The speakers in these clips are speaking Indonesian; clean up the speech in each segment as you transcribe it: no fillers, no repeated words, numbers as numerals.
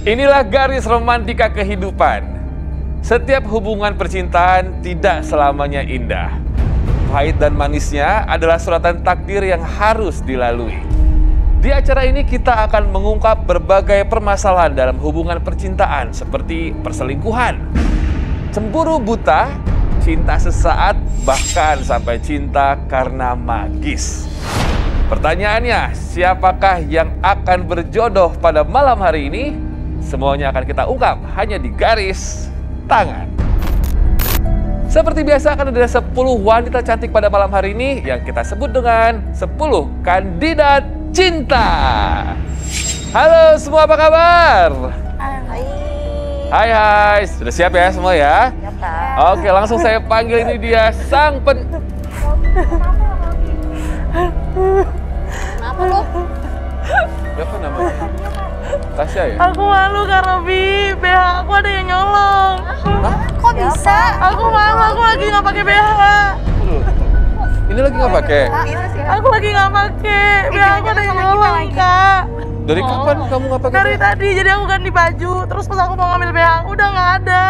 Inilah garis romantika kehidupan. Setiap hubungan percintaan tidak selamanya indah. Pahit dan manisnya adalah suratan takdir yang harus dilalui. Di acara ini kita akan mengungkap berbagai permasalahan dalam hubungan percintaan seperti perselingkuhan, cemburu buta, cinta sesaat, bahkan sampai cinta karena magis. Pertanyaannya, siapakah yang akan berjodoh pada malam hari ini? Semuanya akan kita ungkap hanya di garis tangan. Seperti biasa akan ada 10 wanita cantik pada malam hari ini yang kita sebut dengan 10 kandidat cinta. Halo semua, apa kabar? Hai. Sudah siap ya semua ya? Siap, Kak. Oke, langsung saya panggil, ini dia sang Kenapa lu? Siapa namanya? Tasya ya? Aku malu Kak Robi, BH aku ada yang nyolong. Hah? Kok bisa? Aku malu, aku lagi nggak pakai BH. Ini lagi nggak pakai? Aku lagi nggak pakai, BH aku ada yang nyolong Kak. Dari kapan kamu nggak pakai? Dari tadi, jadi aku ganti baju, terus pas aku mau ngambil BH udah nggak ada.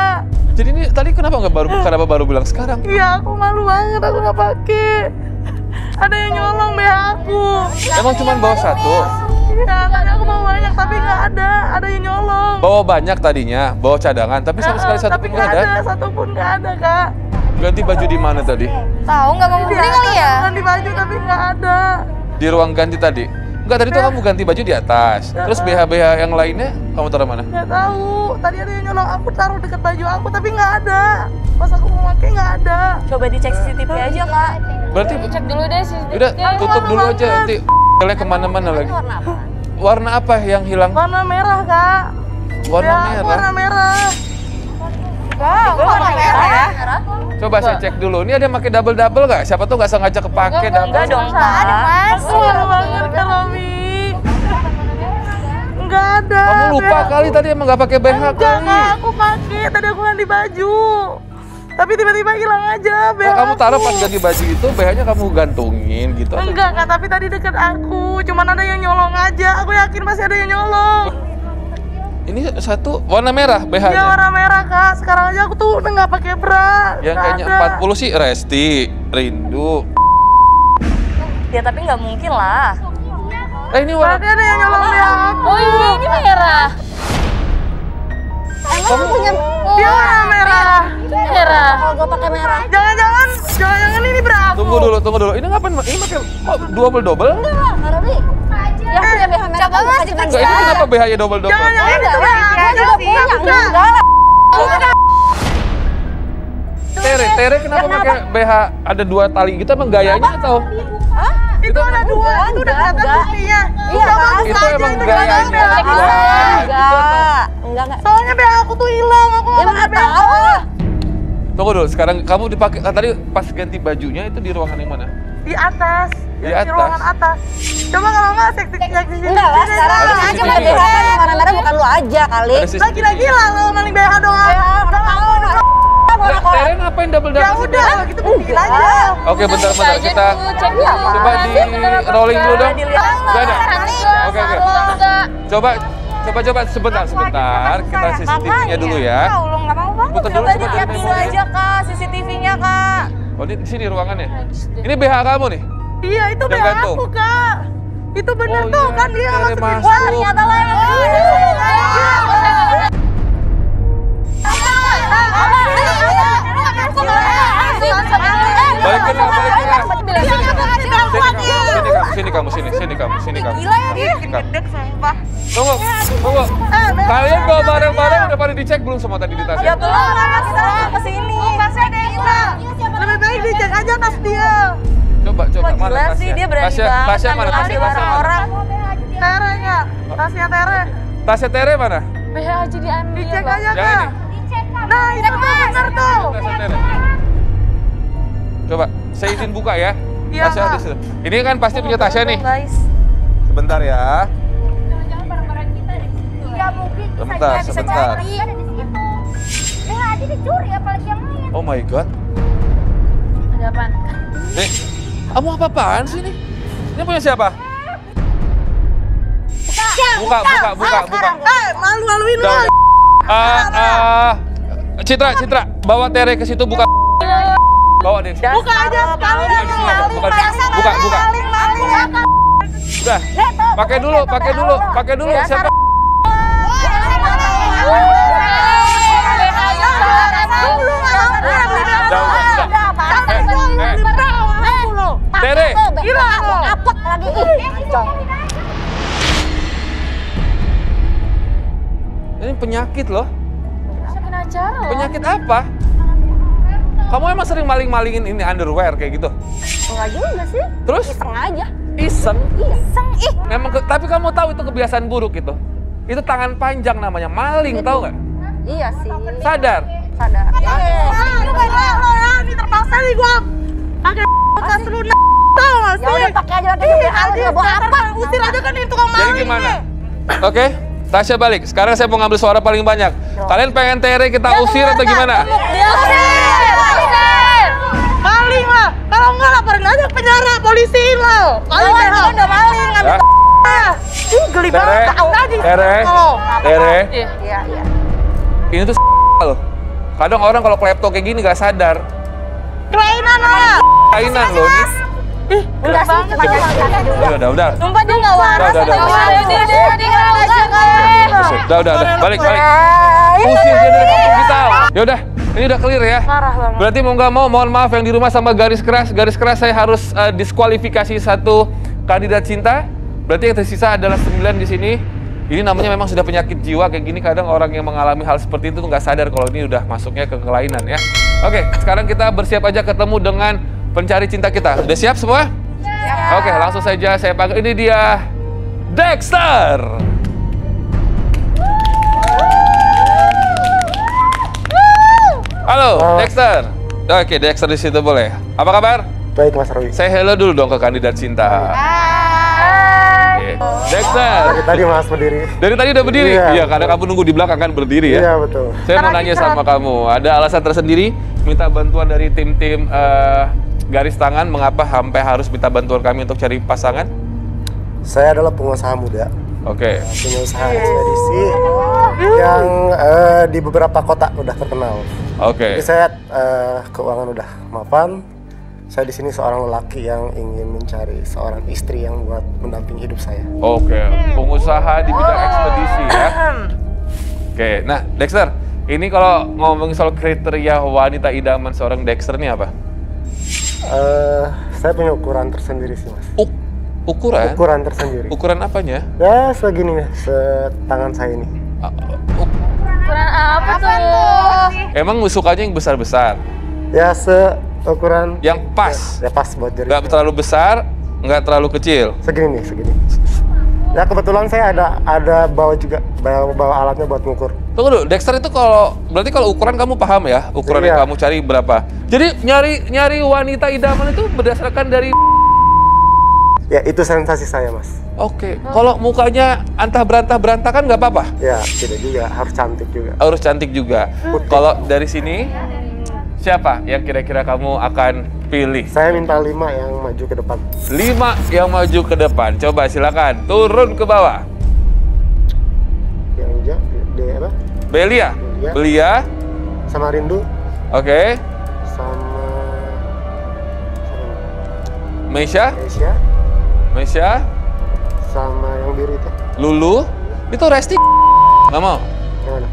Jadi ini tadi kenapa baru bilang sekarang? Iya, aku malu banget, aku nggak pakai. Ada yang nyolong BH aku. Emang cuma bawa satu? Iya, tadi aku mau banyak tapi nggak ada yang nyolong. Bawa banyak tadinya, bawa cadangan, tapi sama sekali satu Tapi pun nggak ada. satu pun nggak ada Kak. Ganti baju di mana tadi? Tahu nggak mau beli kali ya? Ganti baju tapi nggak ada. Di ruang ganti tadi? Enggak, tadi tuh kamu ganti baju di atas. Terus BH-BH yang lainnya kamu taruh mana? Nggak tahu. Tadi ada yang nyolong, aku taruh dekat baju aku tapi nggak ada. Pas aku mau pakai nggak ada. Coba dicek CCTV aja Kak. Berarti Cek dulu deh CCTV. udah tutup dulu aja, nanti kalian kemana-mana lagi. Warna apa? Warna apa yang hilang? Warna merah Kak. Warna Ya, merah. Warna merah. Kak, warna merah ya? Coba saya cek dulu. Ini ada yang pakai double nggak? Siapa tuh nggak sengaja kepake double? Enggak dong Kak. Aku malu banget Kak Robi. Nggak ada. Kamu lupa BH. kali tadi emang nggak pakai BH Enggak kali. Kak, aku pakai. Tadi aku ganti baju. Tapi tiba-tiba hilang aja BH. Oh, kamu taruh pas ganti baju itu, BH-nya kamu gantungin gitu. Enggak Kak, tapi tadi dekat aku. Cuman ada yang nyolong aja. Aku yakin masih ada yang nyolong. Ini satu warna merah BH-nya. Iya warna merah Kak. Sekarang aja aku tuh udah nggak pakai bra. Yang Nggak kayaknya ada. 40 sih Resti, Rindu. Ya tapi nggak mungkin lah. Ini warna. Tadi ada yang nyolong BH aku. Oh iya, ini merah. Kamu Dia warna merah. Merah. Kalau gue pakai merah. Jangan ini bra aku. Tunggu dulu. Ini ngapain? Ini pakai double? Nggak Robi. Ya punya BH merah. Coba mas Enggak, ini kenapa BH-nya double? Jangan itu bra aku. Aku juga punya. Enggak lah. Tere kenapa pakai BH ada 2 tali gitu, emang gayanya atau? Hah? Itu ada 2. Itu udah kelihatan buktinya. Iya Kak. Itu emang kelihatan gayanya. BH aku. Enggak. Soalnya BH aku tuh hilang. Aku Ya nggak mana pakai BH. tahu. Tunggu dulu, sekarang kamu dipakai tadi pas ganti bajunya itu di ruangan yang mana? Di atas. Di atas? ruangan atas. Coba kalau nggak seksi Enggak lah, sekarang Ada aja CCTV. pakai BH kan yang warna merah bukan lu aja kali. Ada CCTV. lagi lah lo maling BH doang. Udah tahu. Tere ngapain double Ya sih? udah, kalau gitu buktiin aja. Oke, bentar kita cek coba di rolling dulu dong. Nggak ada? Oke. Coba sebentar. Kita CCTV-nya dulu ya. Lu nggak mau banget. Putar dulu Coba sebentar. dilihat dulu aja Kak CCTV-nya Kak. Oh, di sini ruangannya. Ini BH kamu nih? Iya, itu Yang BH gantung? aku, Kak. Itu bener Oh, tuh iya. kan dia Tere masukin. masuk. Wah ternyata lah yang Balikin lah. Sini kamu. Gila ya dia. Gedek sumpah. Tunggu. Kalian bawa barang-barang udah pada dicek belum semua tadi di tasnya? Ya belum lah kita langsung ke sini. Tasnya ada yang hilang. Lebih baik dicek aja tas dia. Coba Wah mana gila tasnya? sih dia berani Tasnya banget mana? ngambil Tasnya barang mana? orang. Tere nggak? Tasnya Tere. Tasnya Tere mana? BH aja diambil. Dicek aja, Yang Kak. ini. Nah, itu tuh bener tuh. Tasnya Tere. Coba, saya izin buka ya. Iya, Tasya Kak. di situ. Ini kan pasti punya Tasya nih. Guys. Sebentar ya. Jangan-jangan barang-barang kita ada di situ. Ya mungkin Sebentar, bisa sebentar. jadi ada di situ. BH aja dicuri apalagi yang lain. Oh my god. Ada apaan? Nih, kamu apa-apaan sih ini? Ini punya siapa? Kak, Buka. Malu-maluin lu. Citra, bawa Tere ke situ buka. Bawa deh. Buka aja sekali. Buka. Udah. Pakai dulu. Siapa? Tere. Apot lagi. Ini penyakit loh. Bikin acara loh. Penyakit apa? Kamu emang sering maling-malingin ini underwear kayak gitu? Enggak juga sih. Terus? Iseng aja. Iseng? Iseng ih. Tapi kamu tahu itu kebiasaan buruk itu. Itu tangan panjang namanya, maling, tahu nggak? Iya sih. Sadar? Sadar. Lu kayak lo ya, ini terpaksa nih gua pakai bekas lunak. Tahu nggak sih? Ya udah pakai aja lagi. Enggak bawa apa. Usir aja kan ini tukang maling. Jadi gimana? Oke, Tasya balik. Sekarang saya mau ngambil suara paling banyak. Kalian pengen Tere kita usir atau gimana? Maling lah. Kalau enggak laporin aja ke penjara, polisiin lo. Maling udah maling ngambil. Ih, geli banget. Tere. Iya. Ini tuh loh. Kadang orang kalau klepto kayak gini gak sadar. Kelainan lah. Kainan loh nih. Enggak sih, cuma jalan. Udah. Sumpah dia nggak waras. Udah. Balik. Usir dia dari kampung kita. Yaudah, ini udah clear ya. Parah banget. Berarti mau nggak mau, mohon maaf yang di rumah sama garis keras saya harus diskualifikasi satu kandidat cinta. Berarti yang tersisa adalah 9 di sini. Ini namanya memang sudah penyakit jiwa kayak gini. Kadang orang yang mengalami hal seperti itu nggak sadar kalau ini udah masuknya ke kelainan ya. Oke, sekarang kita bersiap aja ketemu dengan pencari cinta kita. Udah siap semua? Oke, langsung saja saya panggil. Ini dia Dexter. Halo, Dexter. Oke, Dexter di situ boleh. Apa kabar? Baik Mas Roy. Saya hello dulu dong ke kandidat cinta. Oke. Dexter. Tadi Mas berdiri. Dari tadi udah berdiri? Iya, Iya, karena kamu nunggu di belakang kan berdiri ya? Iya betul. Saya mau nanya sama kamu, ada alasan tersendiri minta bantuan dari tim-tim garis tangan, mengapa sampai harus minta bantuan kami untuk cari pasangan? Saya adalah pengusaha muda. Oke. Punya usaha ekspedisi yang di beberapa kota udah terkenal. Oke. Jadi saya keuangan udah mapan. Saya di sini seorang lelaki yang ingin mencari seorang istri yang buat mendampingi hidup saya. Oke, pengusaha di bidang ekspedisi ya. Oke, nah Dexter, ini kalau ngomongin soal kriteria wanita idaman seorang Dexter ini apa? Saya punya ukuran tersendiri sih Mas. Ukuran? Ukuran tersendiri. Ukuran apanya? Ya segini ya, setangan saya ini. Ukuran apa tuh? Emang sukanya yang besar-besar? Ya seukuran Yang pas? Ya pas buat jari. Nggak terlalu besar, nggak terlalu kecil? Segini nih, segini. Ya kebetulan saya ada bawa juga, bawa alatnya buat ngukur. Tunggu dulu, Dexter itu berarti kalau ukuran kamu paham ya? Ukuran yang Iya. kamu cari berapa? Jadi nyari wanita idaman itu berdasarkan dari... Ya itu sensasi saya Mas. Oke, kalau mukanya antah berantakan nggak apa-apa? Ya tidak juga, harus cantik juga. Harus cantik juga. Putih. Kalau dari sini, siapa yang kira-kira kamu akan pilih? Saya minta 5 yang maju ke depan. 5 yang maju ke depan. Coba silakan turun ke bawah. Yang hijau, di apa? Belia. Belia. Sama Rindu, Oke. sama Meisha. Asia, sama yang biru itu. Lulu. Itu Resti. Nggak mau? Yang mana?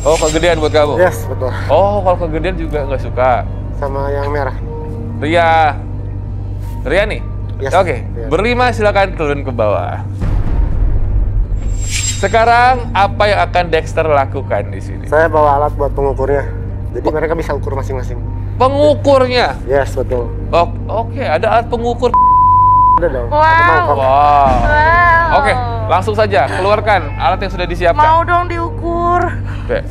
Oh, kegedean buat kamu? Yes, betul. Oh, kalau kegedean juga nggak suka. Sama yang merah. Ria nih? Yes. Oke, Ria. berlima silakan turun ke bawah. Sekarang apa yang akan Dexter lakukan di sini? Saya bawa alat buat pengukurnya. Jadi mereka bisa ukur masing-masing. Pengukurnya? Yes, betul. Oke, ada alat pengukur. Ada dong. Wow. Ada mangkok. Wow. Oke, langsung saja keluarkan alat yang sudah disiapkan. Mau dong diukur. Oke.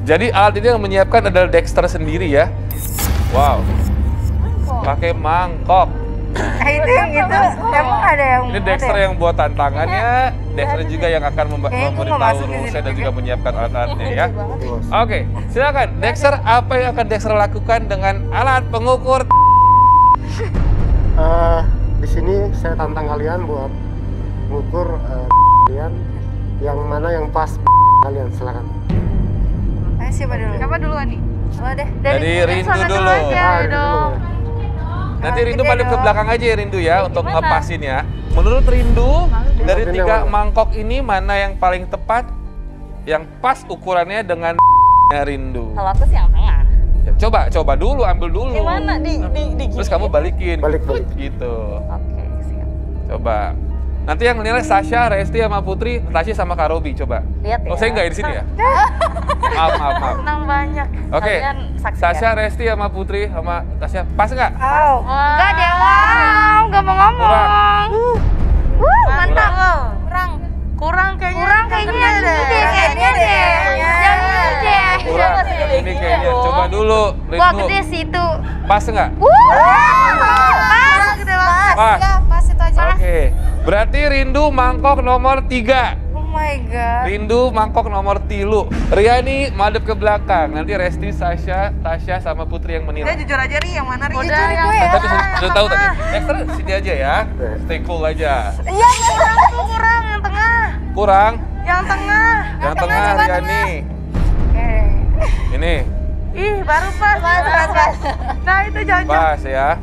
Jadi alat ini yang menyiapkan adalah Dexter sendiri ya. Wow. Pakai mangkok. Itu yang itu emang ada yang Ini Dexter yang buat tantangannya, Dexter juga yang akan memberitahu rumusnya dan juga menyiapkan alat-alatnya ya. Betul, Mas. Oke, silakan Dexter, apa yang akan Dexter lakukan dengan alat pengukur? Di sini saya tantang kalian buat mengukur kalian yang mana yang pas kalian, silakan. Ayo siapa dulu? Siapa duluan nih? Oh deh. Dari Rindu dulu. Nanti Rindu balik ke belakang aja ya Rindu ya untuk ngepasin ya. Menurut Rindu, dari 3 mangkok ini mana yang paling tepat, yang pas ukurannya dengan Rindu? Kalau aku sih yang tengah. Ya, coba dulu, ambil dulu. Gimana? Terus kamu balikin. Balik. Gitu. Oke, siap. Coba. Nanti yang nilai Sasha, Resti sama Putri, Tasya sama Kak Robi, coba. Lihat ya. Oh, saya nggak di sini ya? Maaf. Menang banyak. Oke, Kalian saksikan. Sasha, Resti sama Putri sama Tasya, pas nggak? Enggak deh, wow, nggak mau ngomong. Mantap. Kurang kayaknya. Kayaknya deh. Jangan deh. Kurang, ini kayaknya. Coba dulu, Wah, Rindu. gede sih itu. Pas nggak? Pas. Pas itu aja. Oke, berarti Rindu mangkok nomor 3. Oh my god. Rindu mangkok nomor 3. Riani madep ke belakang. Nanti Resti, Sasha, Tasya sama Putri yang Saya menilai. jujur aja nih yang mana nih? Udah, yang Tapi sudah tahu tadi. Dexter sini aja ya. Stay cool aja. Iya, kurang yang tengah. Kurang. Yang tengah. Yang tengah Riani. Ini Ih, baru pas. Nah, itu cocok. pas ya.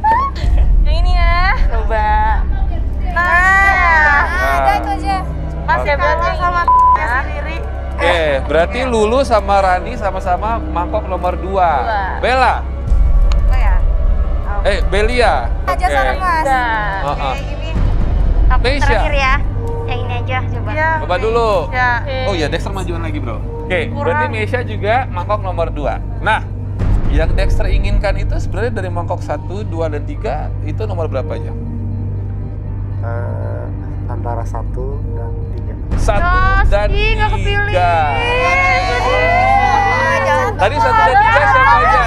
Yang ini ya. Coba. Nah, Ada itu aja. pas Oke. ya berarti sama sendiri. Oke, berarti Lulu sama Rani sama-sama mangkok nomor 2. Bella. Oh ya. Belia. Aja sama Mas. Udah. Heeh. Ini. Aku Nesya. terakhir ya. Yang ini aja coba. Ya. Coba dulu. Ya. Oh iya, Dexter majuan lagi bro. Oke, Kurang. berarti Meisha juga mangkok nomor 2. Nah, yang Dexter inginkan itu sebenarnya dari mangkok 1, 2, dan 3 itu nomor berapa aja? Antara 1 dan 3. 1 dan 3. Tadi 1 dan 3 siapa aja?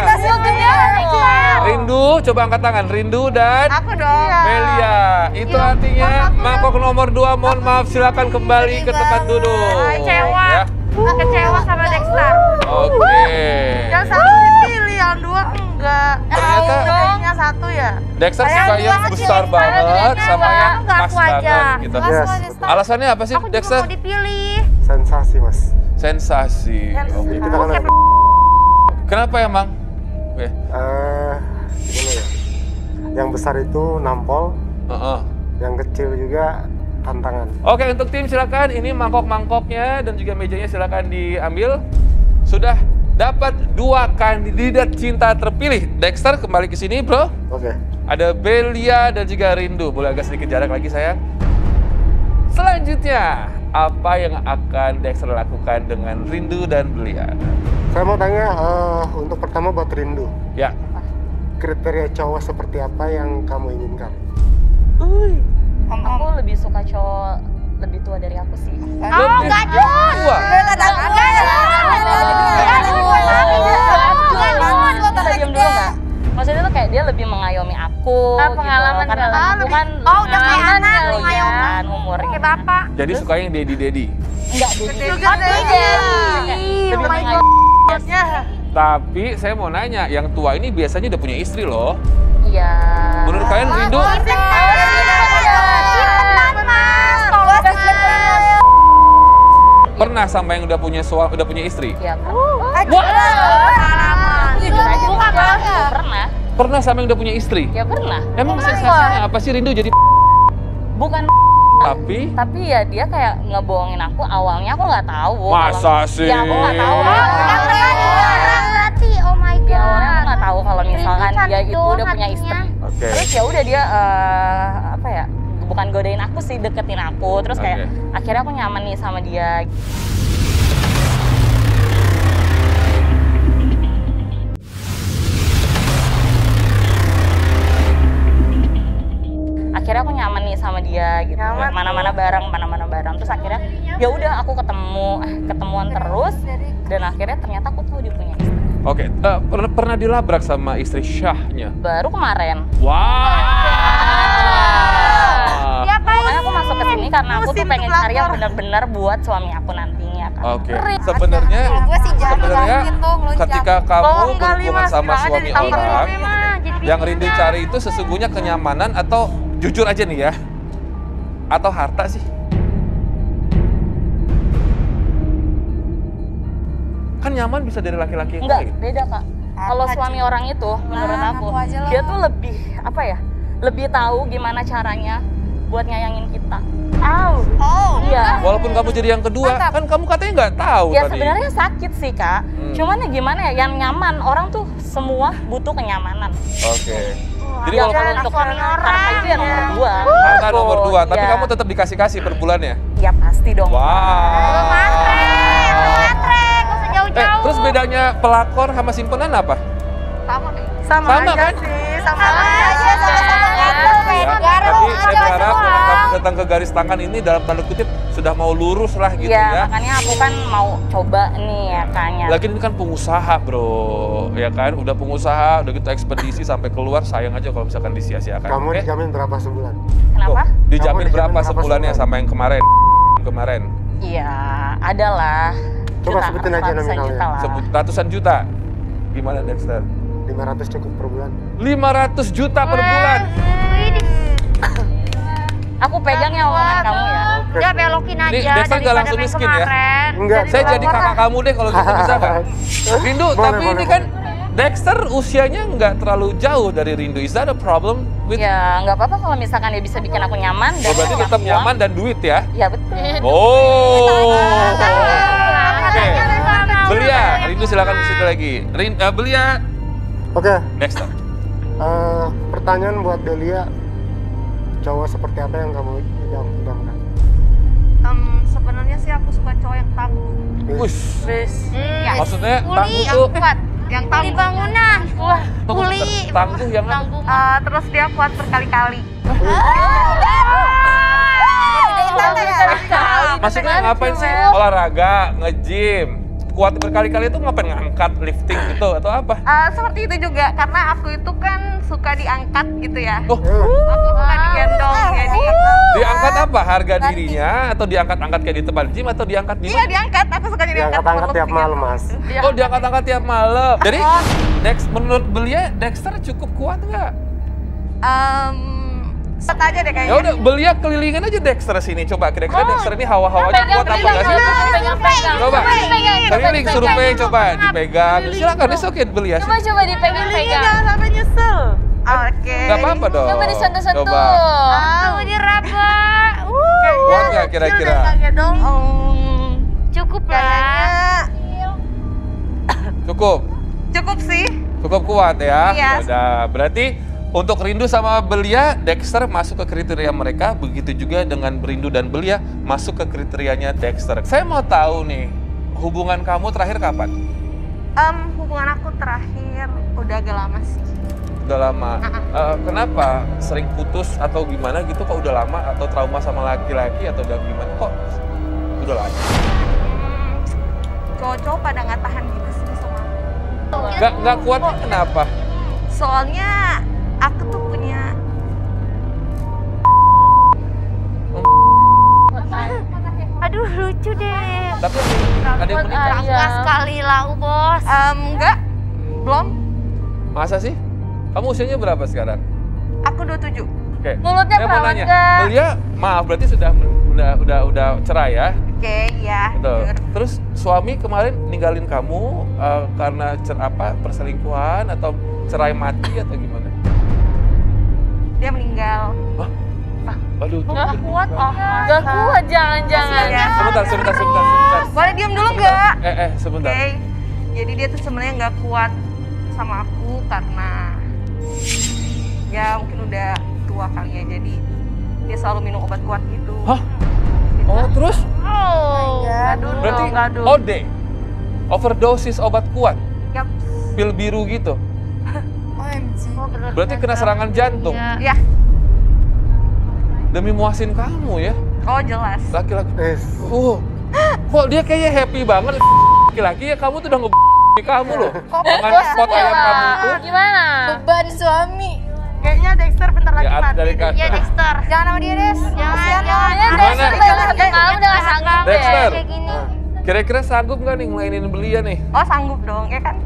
Rindu, coba angkat tangan. Rindu dan Aku dong. Melia. Itu artinya mangkok nomor 2, mohon maaf, silakan kembali ke tempat duduk. Kecewa. Ya. Kecewa sama Dexter. Oke. Yang satu dipilih, yang 2 enggak. Ternyata Kayaknya 1 ya. Dexter suka yang besar banget sama yang pas banget gitu. Yes, betul. Alasannya apa sih Aku juga Dexter? mau dipilih. Sensasi, Mas. Sensasi. Oke. Kita kan Kenapa emang? Oke. Gimana ya? Yang besar itu nampol, Heeh. yang kecil juga tantangan. Oke, untuk tim silakan. Ini mangkok-mangkoknya dan juga mejanya silakan diambil. Sudah dapat 2 kandidat cinta terpilih. Dexter kembali ke sini, bro. Oke. Ada Belia dan juga Rindu. Boleh agak sedikit jarak lagi, sayang. Selanjutnya, apa yang akan Dexter lakukan dengan Rindu dan Belia? Saya mau tanya, untuk pertama buat Rindu. Ya. Kriteria cowok seperti apa yang kamu inginkan? Aku lebih suka cowok lebih tua dari aku sih. Oh, enggak Jun. Tua. Bisa diam dulu nggak? Maksudnya tuh kayak dia lebih mengayomi aku. Pengalaman gitu. Karena kali. aku kan Oh, udah kayak pengalaman anak, kali mengayomi. kan umurnya. Kayak bapak. Jadi suka yang daddy-daddy. Enggak jadi. Juga deh. Lebih Oh my mengayomi. Tapi saya mau nanya, yang tua ini biasanya udah punya istri loh. Iya. Menurut kalian Rindu? Pernah sama yang udah punya udah punya istri? Iya. Wah, Jujur aja. Pernah. pernah sama yang udah punya istri? Ya pernah. Emang sensasinya apa sih Rindu jadi Bukan. tapi Ya dia kayak ngebohongin aku. Awalnya aku nggak tahu. masa sih? Ya aku nggak tahu. Berarti, oh my Di awalnya aku god. nggak tahu kalau misalkan Rindu dia itu cantik udah punya hatinya. istri. Oke. Terus ya udah dia apa ya? Bukan godain aku sih, deketin aku. Terus kayak Oke. akhirnya aku nyaman nih sama dia. Akhirnya aku nyaman nih sama dia gitu. Nyaman. Mana-mana bareng. Terus akhirnya ya udah aku ketemuan terus dan akhirnya ternyata aku tahu dia punya istri. Oke, pernah dilabrak sama istri Syahnya? Baru kemarin. Wow. Makanya aku masuk ke sini karena aku tuh Musim pengen cari yang pelakor. benar-benar buat suami aku nantinya kan. Oke. Sebenarnya ketika kamu Bohong kali, berhubungan Mas. sama Bilang aja suami ditangkap orang, Jadi yang Rindu cari itu sesungguhnya kenyamanan atau jujur aja nih ya? Atau harta sih? Kan nyaman bisa dari laki-laki yang Enggak, lain. beda Kak. Kalau suami orang itu, menurut aku, dia tuh lebih, apa ya, lebih tahu gimana caranya buat nyayangin kita. Iya. Walaupun kamu jadi yang kedua, kan kamu katanya nggak tahu Ya tadi. sebenarnya sakit sih Kak. Cuman ya gimana ya, yang nyaman. Orang tuh semua butuh kenyamanan. Oke. Jadi Ya, walaupun untuk harta itu yang nomor 2. harta nomor 2, tapi Iya. kamu tetap dikasih per bulannya. Ya pasti dong. Wow. Matre, gak usah jauh-jauh. Terus bedanya pelakor sama simpenan apa? Sama Sama aja kan? sih, sama Sama aja. aja, sama-sama ngatur, Ya, kayak tapi garuk, saya aja berharap semua. kamu datang ke garis tangan ini dalam tanda kutip sudah mau lurus lah gitu Iya, ya. makanya aku kan mau coba nih ya Kak. Lagi ini kan pengusaha bro, ya kan? Udah pengusaha, udah gitu ekspedisi sampai keluar, sayang aja kalau misalkan disia-siakan. Kamu oke? dijamin berapa sebulan? Kenapa? Dijamin Kamu dijamin berapa berapa sebulannya sebulan? sama yang kemarin? Iya, adalah. Coba sebutin aja nominalnya. Juta lah. Sebut ratusan juta. Gimana Dexter? 500 cukup per bulan. 500 juta per bulan. Aku pegang ya omongan kamu ya. Udah belokin aja Nih, Dexter nggak daripada langsung main miskin ya? kemarin. Enggak. Saya jadi kakak kamu deh kalau gitu bisa nggak? Rindu, Boleh, tapi ini boleh, kan Dexter usianya nggak terlalu jauh dari Rindu. Is that a problem with? Ya nggak apa-apa kalau misalkan dia bisa bikin aku nyaman dan Oh, berarti ngasih tetap uang. nyaman dan duit ya? Ya betul. Oh. Oke. Belia, Rindu silakan ke situ lagi. Belia, Oke, Dexter. pertanyaan buat Delia. Cowok seperti apa yang kamu idamkan? Sebenarnya sih aku suka cowok yang tangguh. Wush. Ya. Maksudnya Kuli tangguh yang tuh kuat. Yang Kuli tangguh. bangunan. Wah, kuli. tangguh yang apa? Tangguh. Terus dia kuat berkali-kali. Maksudnya ngapain sih? Olahraga, nge-gym. Kuat berkali-kali itu ngapain? Ngangkat, lifting gitu atau apa? Seperti itu juga, karena aku itu kan suka diangkat gitu ya. Oh, Aku suka digendong, jadi diangkat apa? Harga dirinya atau diangkat-angkat kayak di tempat gym atau diangkat di iya mana? diangkat. Aku suka diangkat. Diangkat-angkat tiap malam, Mas. Oh, diangkat-angkat tiap malam. Jadi, menurut Belia, Dexter cukup kuat nggak? Set aja deh Ya kayaknya. udah, Belia kelilingin aja Dexter sini. Coba kira-kira Dexter ini hawa-hawanya kuat apa enggak sih? Coba, keliling survei coba dipegang. Silakan, it's okay Belia. Coba dipegang-pegang. Jangan sampai nyesel. Oke. Nggak apa-apa dong. Coba disentuh-sentuh. Coba. Tuh diraba. Kuat nggak kira-kira? dong. Cukup lah. Cukup. Cukup sih. Cukup kuat ya. Iya. Udah, berarti untuk Rindu sama Belia, Dexter masuk ke kriteria mereka, begitu juga dengan Rindu dan Belia masuk ke kriterianya Dexter. Saya mau tahu nih, hubungan kamu terakhir kapan? Hubungan aku terakhir udah agak lama sih. Udah lama. Kenapa sering putus atau gimana gitu? Kok udah lama atau trauma sama laki-laki atau udah gimana? Kok udah lama? Cowok-cowok pada nggak tahan gitu sih sama aku. Nggak kuatnya kenapa? Soalnya aku tuh punya Aduh lucu deh. Tapi ada yang menikah? Enggak sekali lah, bos. enggak, belum. Masa sih? Kamu usianya berapa sekarang? Aku 27. Oke. Mulutnya Saya mau perawan nanya, nggak? Belia, maaf berarti udah cerai ya? Oke, iya. Betul. Terus suami kemarin ninggalin kamu karena perselingkuhan atau cerai mati atau gimana? Dia meninggal. Waduh, tuh. Nggak kuat, nggak kuat jangan-jangan. Iya. Sebentar. Boleh diam dulu nggak? Sebentar. Oke. Jadi dia tuh sebenarnya nggak kuat sama aku karena ya mungkin udah tua kali ya. Jadi dia selalu minum obat kuat gitu. Hah? Oh, terus? Gaduh, Berarti gaduh. OD? Overdosis obat kuat? Yap. Pil biru gitu? Oh, Berarti kena serangan jantung? Ya. Demi muasin kamu ya? Oh jelas. Laki-laki. Eh, Kok dia kayaknya happy banget laki-laki ya, kamu tuh udah kamu loh. Dengan pot ayam kamu itu. Gimana? Beban suami. Kayaknya Dexter bentar lagi Ya, mati. dari deh. Ya Dexter. Jangan sama dia, Des. Jangan. Gimana? Kamu udah nggak sanggup deh. Dexter, Kayak gini. kira-kira sanggup nggak nih ngelainin Belia nih? Oh sanggup dong, ya kan?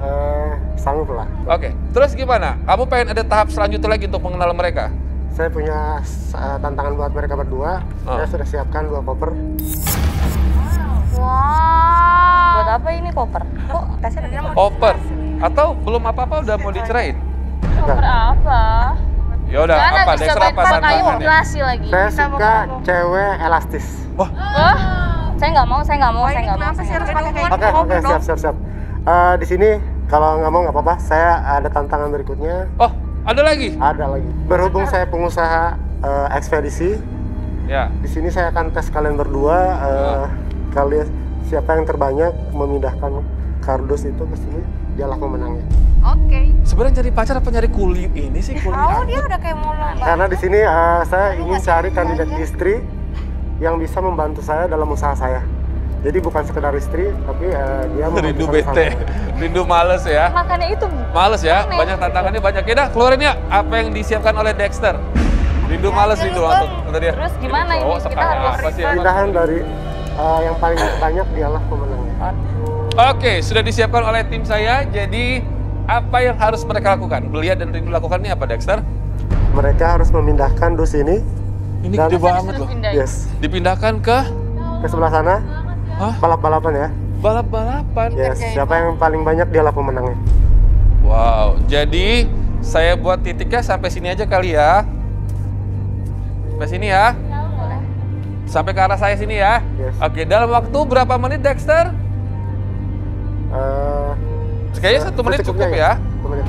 sanggup lah. Oke, terus gimana? Kamu pengen ada tahap selanjutnya lagi untuk mengenal mereka? Saya punya tantangan buat mereka berdua. Oh. Saya sudah siapkan 2 koper. Wow. Buat apa ini koper? Kok kasih ada Koper. Atau belum apa-apa udah mau dicerain? koper apa? Ya udah, apa Dexter apa Ayo tantangannya? jelasin lagi. Saya suka cewek elastis. Wah, Saya nggak mau. Kenapa sih harus pakai kayak gitu? Oke, siap. Di sini kalau nggak mau nggak apa-apa. Saya ada tantangan berikutnya. oh ada lagi? Ada lagi. Berhubung saya pengusaha ekspedisi, Ya. di sini saya akan tes kalian berdua. Kalian siapa yang terbanyak memindahkan kardus itu ke sini, dialah pemenangnya. Oke. Sebenarnya cari pacar apa nyari kuli ini sih kuli Tahu dia angkut? udah kayak mau lomba. Karena di sini saya ingin cari kandidat istri yang bisa membantu saya dalam usaha saya. Jadi bukan sekedar istri, tapi dia Rindu membantu bete, saya. rindu males ya. Makanya itu. Males ya, banyak tantangannya banyak. Ya dah, keluarin ya apa yang disiapkan oleh Dexter. Rindu males, rindu ngantuk. Kata dia. Terus gimana ini? Cowok Kita sekali harus apa sih? Pindahan dari yang paling banyak dialah pemenangnya. Oke, sudah disiapkan oleh tim saya. Jadi apa yang harus mereka lakukan? Belia dan Rindu lakukan ini apa Dexter? Mereka harus memindahkan dus ini. Ini Dan- gede banget loh. Yes. Dipindahkan ke Ke sebelah sana. Hah? Balap-balapan ya. balap-balapan. Yes. Siapa yang paling banyak dialah pemenangnya. Wow, jadi saya buat titiknya sampai sini aja kali ya. Sampai sini ya. Sampai ke arah saya sini ya. Yes. Oke, dalam waktu berapa menit Dexter? Kayaknya 1 menit cukup ya. 1 menit.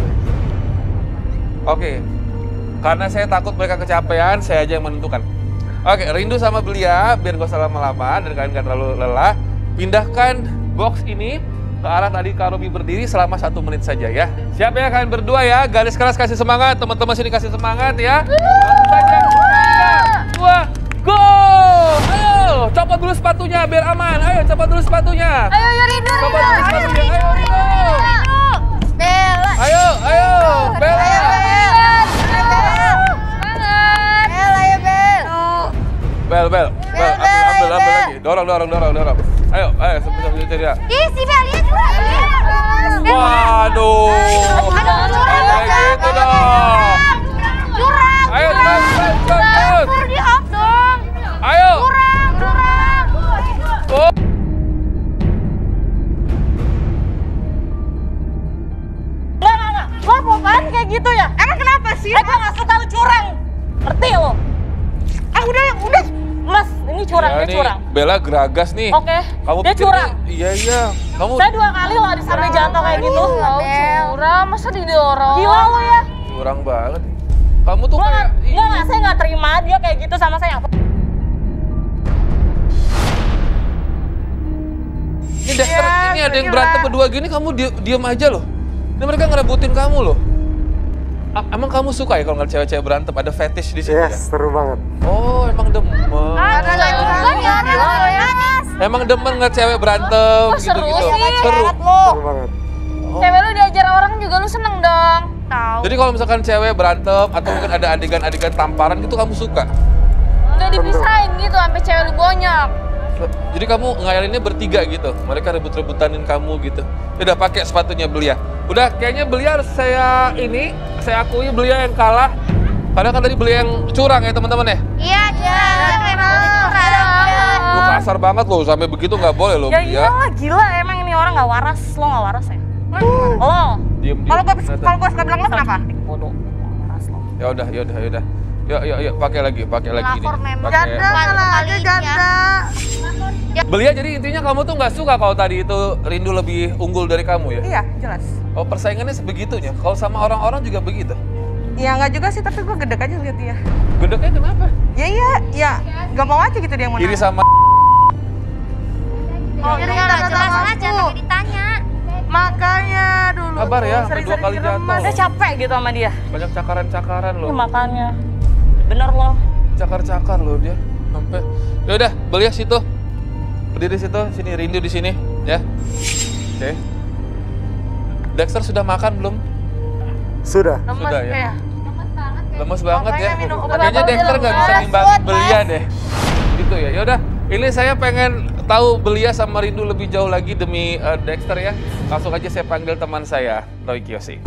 Oke, karena saya takut mereka kecapean, saya aja yang menentukan. Oke, Rindu sama Belia, biar gak usah lama-lama dan kalian gak terlalu lelah, pindahkan box ini ke arah tadi Kak Robi berdiri selama 1 menit saja ya. Siap ya kalian berdua ya, garis keras kasih semangat, teman-teman sini kasih semangat ya. Langsung saja, 3, 2, go! Ayo, copot dulu sepatunya biar aman. Ayo, copot dulu sepatunya. Ayo Rindu. Copot dulu sepatunya. Ayo, Rindu. Bella. Ayo, Bella. Bel, ambil lagi. Dorong. Ayo, sebisa dia. Ih, si Belia juga. Waduh. Kayak gitu dong. Curang. Ayo, cepet. Pur di off dong. Ayo. Curang. Oh. Enggak. Lo apaan kayak gitu ya? Emang kenapa sih? Gue gak suka lu curang. Ngerti lo? Udah. Mas, ini curang, Ya, dia nih, curang. Bella geragas nih. Oke, Kamu dia pikir curang. Iya. Kamu Saya 2 kali loh sampai jatuh kayak gitu. Curang, masa didorong? Gila lo ya. curang banget. Kamu tuh Gue kayak nggak, saya nggak terima dia kayak gitu sama saya. ini Dexter, ini ada yang berantem berdua gini, kamu diem aja loh. Ini mereka ngerebutin kamu loh. Emang kamu suka ya kalau ngeliat cewek-cewek berantem? Ada fetish di situ ya? Yes, seru banget. Oh, emang demen. Emang demen ngeliat cewek berantem Kok seru gitu-gitu. sih? Seru. Seru banget. Cewek lu diajar orang juga lu seneng dong. Tahu. Jadi kalau misalkan cewek berantem atau mungkin ada adegan-adegan tamparan gitu kamu suka? Nggak dipisahin gitu sampai cewek lu banyak. Jadi kamu ngayalinnya bertiga gitu? Mereka rebut-rebutanin kamu gitu? Udah pakai sepatunya Belia. Udah, kayaknya Belia harus saya akui Belia yang kalah. Karena kan tadi Belia yang curang ya teman-teman ya? Iya, memang Lu kasar banget loh, sampai begitu nggak boleh loh Ya Belia. iyalah, gila emang ini orang nggak waras. Lo nggak waras ya? Lo. Diem. Kalau gue suka bilang lo kenapa? Bodoh. Nggak waras lo. Ya udah. Yuk, pakai lagi ini. Lapor memang. Pakai. Belia, jadi intinya kamu tuh nggak suka kalau tadi itu Rindu lebih unggul dari kamu ya? Iya, jelas. Oh, persaingannya sebegitunya. Kalau sama orang-orang juga begitu. Ya nggak juga sih, tapi gue gedek aja lihat dia. Gedeknya kenapa? Ya, gak mau aja gitu dia yang menang. Iri sama Oh, nggak jelas aja tapi ditanya. Makanya dulu. Kabar ya, sampai sering-sering 2 kali diremes. jatuh. Saya capek gitu sama dia. Banyak cakaran-cakaran loh. Ya, makanya. Bener lo. Cakar-cakar loh dia. Sampai. Ya udah, Belia situ. Berdiri situ, sini Rindu di sini, ya. Oke. Dexter sudah makan belum? Sudah. Sudah ya. Kayak. Lemes banget ya. Makanya minum obat Kayaknya apa Dexter aja, nggak bisa lemes. nimbangin Belia deh. Gitu ya. Yaudah, ini saya pengen tahu Belia sama Rindu lebih jauh lagi demi Dexter ya. Langsung aja saya panggil teman saya, Roy Kiyoshi.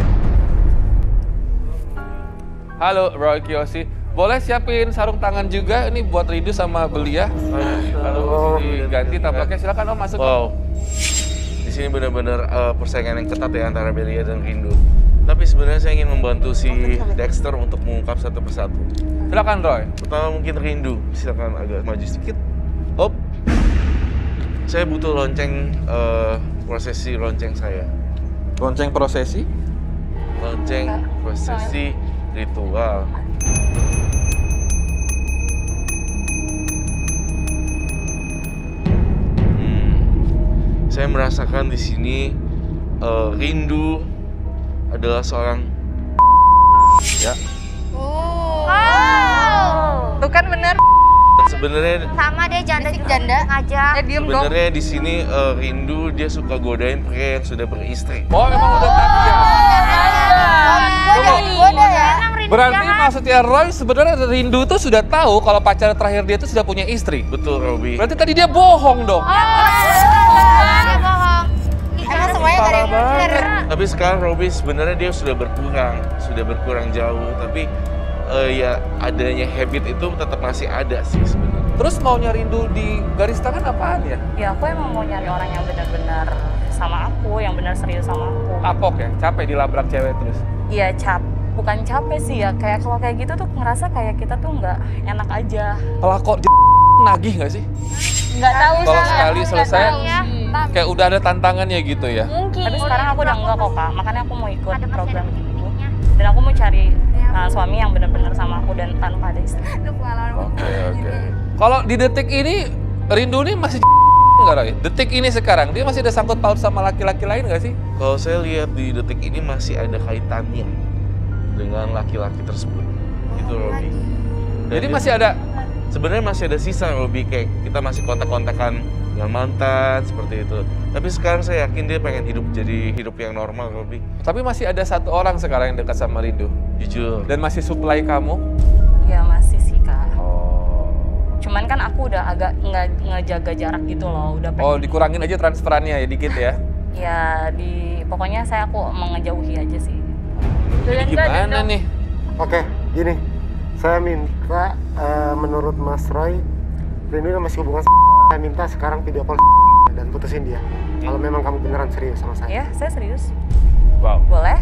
Halo Roy Kiyoshi. Boleh siapin sarung tangan juga, ini buat Rindu sama Belia. Kalau diganti tampaknya, silakan Om masuk. Wow, di sini benar-benar persaingan yang ketat ya antara Belia dan Rindu. Tapi sebenarnya saya ingin membantu si Dexter untuk mengungkap satu persatu. Silakan Roy. Pertama mungkin Rindu, silakan agak maju sedikit. Hop. Saya butuh lonceng, prosesi lonceng saya. Lonceng prosesi? Lonceng prosesi ritual. Saya merasakan di sini Rindu adalah seorang ya. Tuh kan bener. Sebenarnya Sama deh janda aja. Diem dong. sebenarnya di sini Rindu dia suka godain pria yang sudah beristri. Oh, memang udah tadi ya. Gue ya. Berarti maksudnya Roy sebenarnya Rindu tuh sudah tahu kalau pacar terakhir dia tuh sudah punya istri. Betul, Robi. Berarti tadi dia bohong dong. Dia bohong. Emang semuanya gak ada yang bener. Tapi sekarang Robi sebenarnya dia sudah berkurang jauh. Tapi ya adanya habit itu tetap masih ada sih sebenarnya. Terus maunya Rindu di garis tangan apaan ya? Ya aku emang mau nyari orang yang benar-benar sama aku, yang benar serius sama aku. Kapok ya? Capek dilabrak cewek terus? Iya bukan capek sih ya, kayak kalau kayak gitu tuh ngerasa kayak kita tuh nggak enak aja. Kalau kok nagih nggak sih? Nggak tahu Kalau sih. sekali selesai, Ya. kayak udah ada tantangannya gitu ya? Mungkin. Tapi sekarang aku udah enggak kok Kak, makanya aku mau ikut Ada masih program ada ini. bukti-buktinya. Dan aku mau cari suami yang benar-benar sama aku dan tanpa ada istri. Oke. Kalau di detik ini, Rindu ini masih nggak Roy? Detik ini sekarang, dia masih ada sangkut paut sama laki-laki lain nggak sih? Kalau saya lihat di detik ini masih ada kaitannya dengan laki-laki tersebut. Itu Robi. Dan Jadi dia- masih ada, sebenarnya masih ada sisa Robi, kayak kita masih kontak-kontakan dengan mantan seperti itu. Tapi sekarang saya yakin dia pengen hidup yang normal Robi. tapi masih ada satu orang sekarang yang dekat sama Rindu. Jujur. Dan masih supply kamu? Ya masih sih Kak. Oh. Cuman kan aku udah agak ngejaga jarak gitu loh, udah Oh, dikurangin aja transferannya ya dikit ya? ya pokoknya aku mau ngejauhi aja sih. Ini gimana nih? Oke, gini. Saya minta menurut Mas Roy, Rindu yang masih hubungan saya minta sekarang video call dan putusin dia. Kalau memang kamu beneran serius sama saya. Ya, saya serius. Wow. Boleh?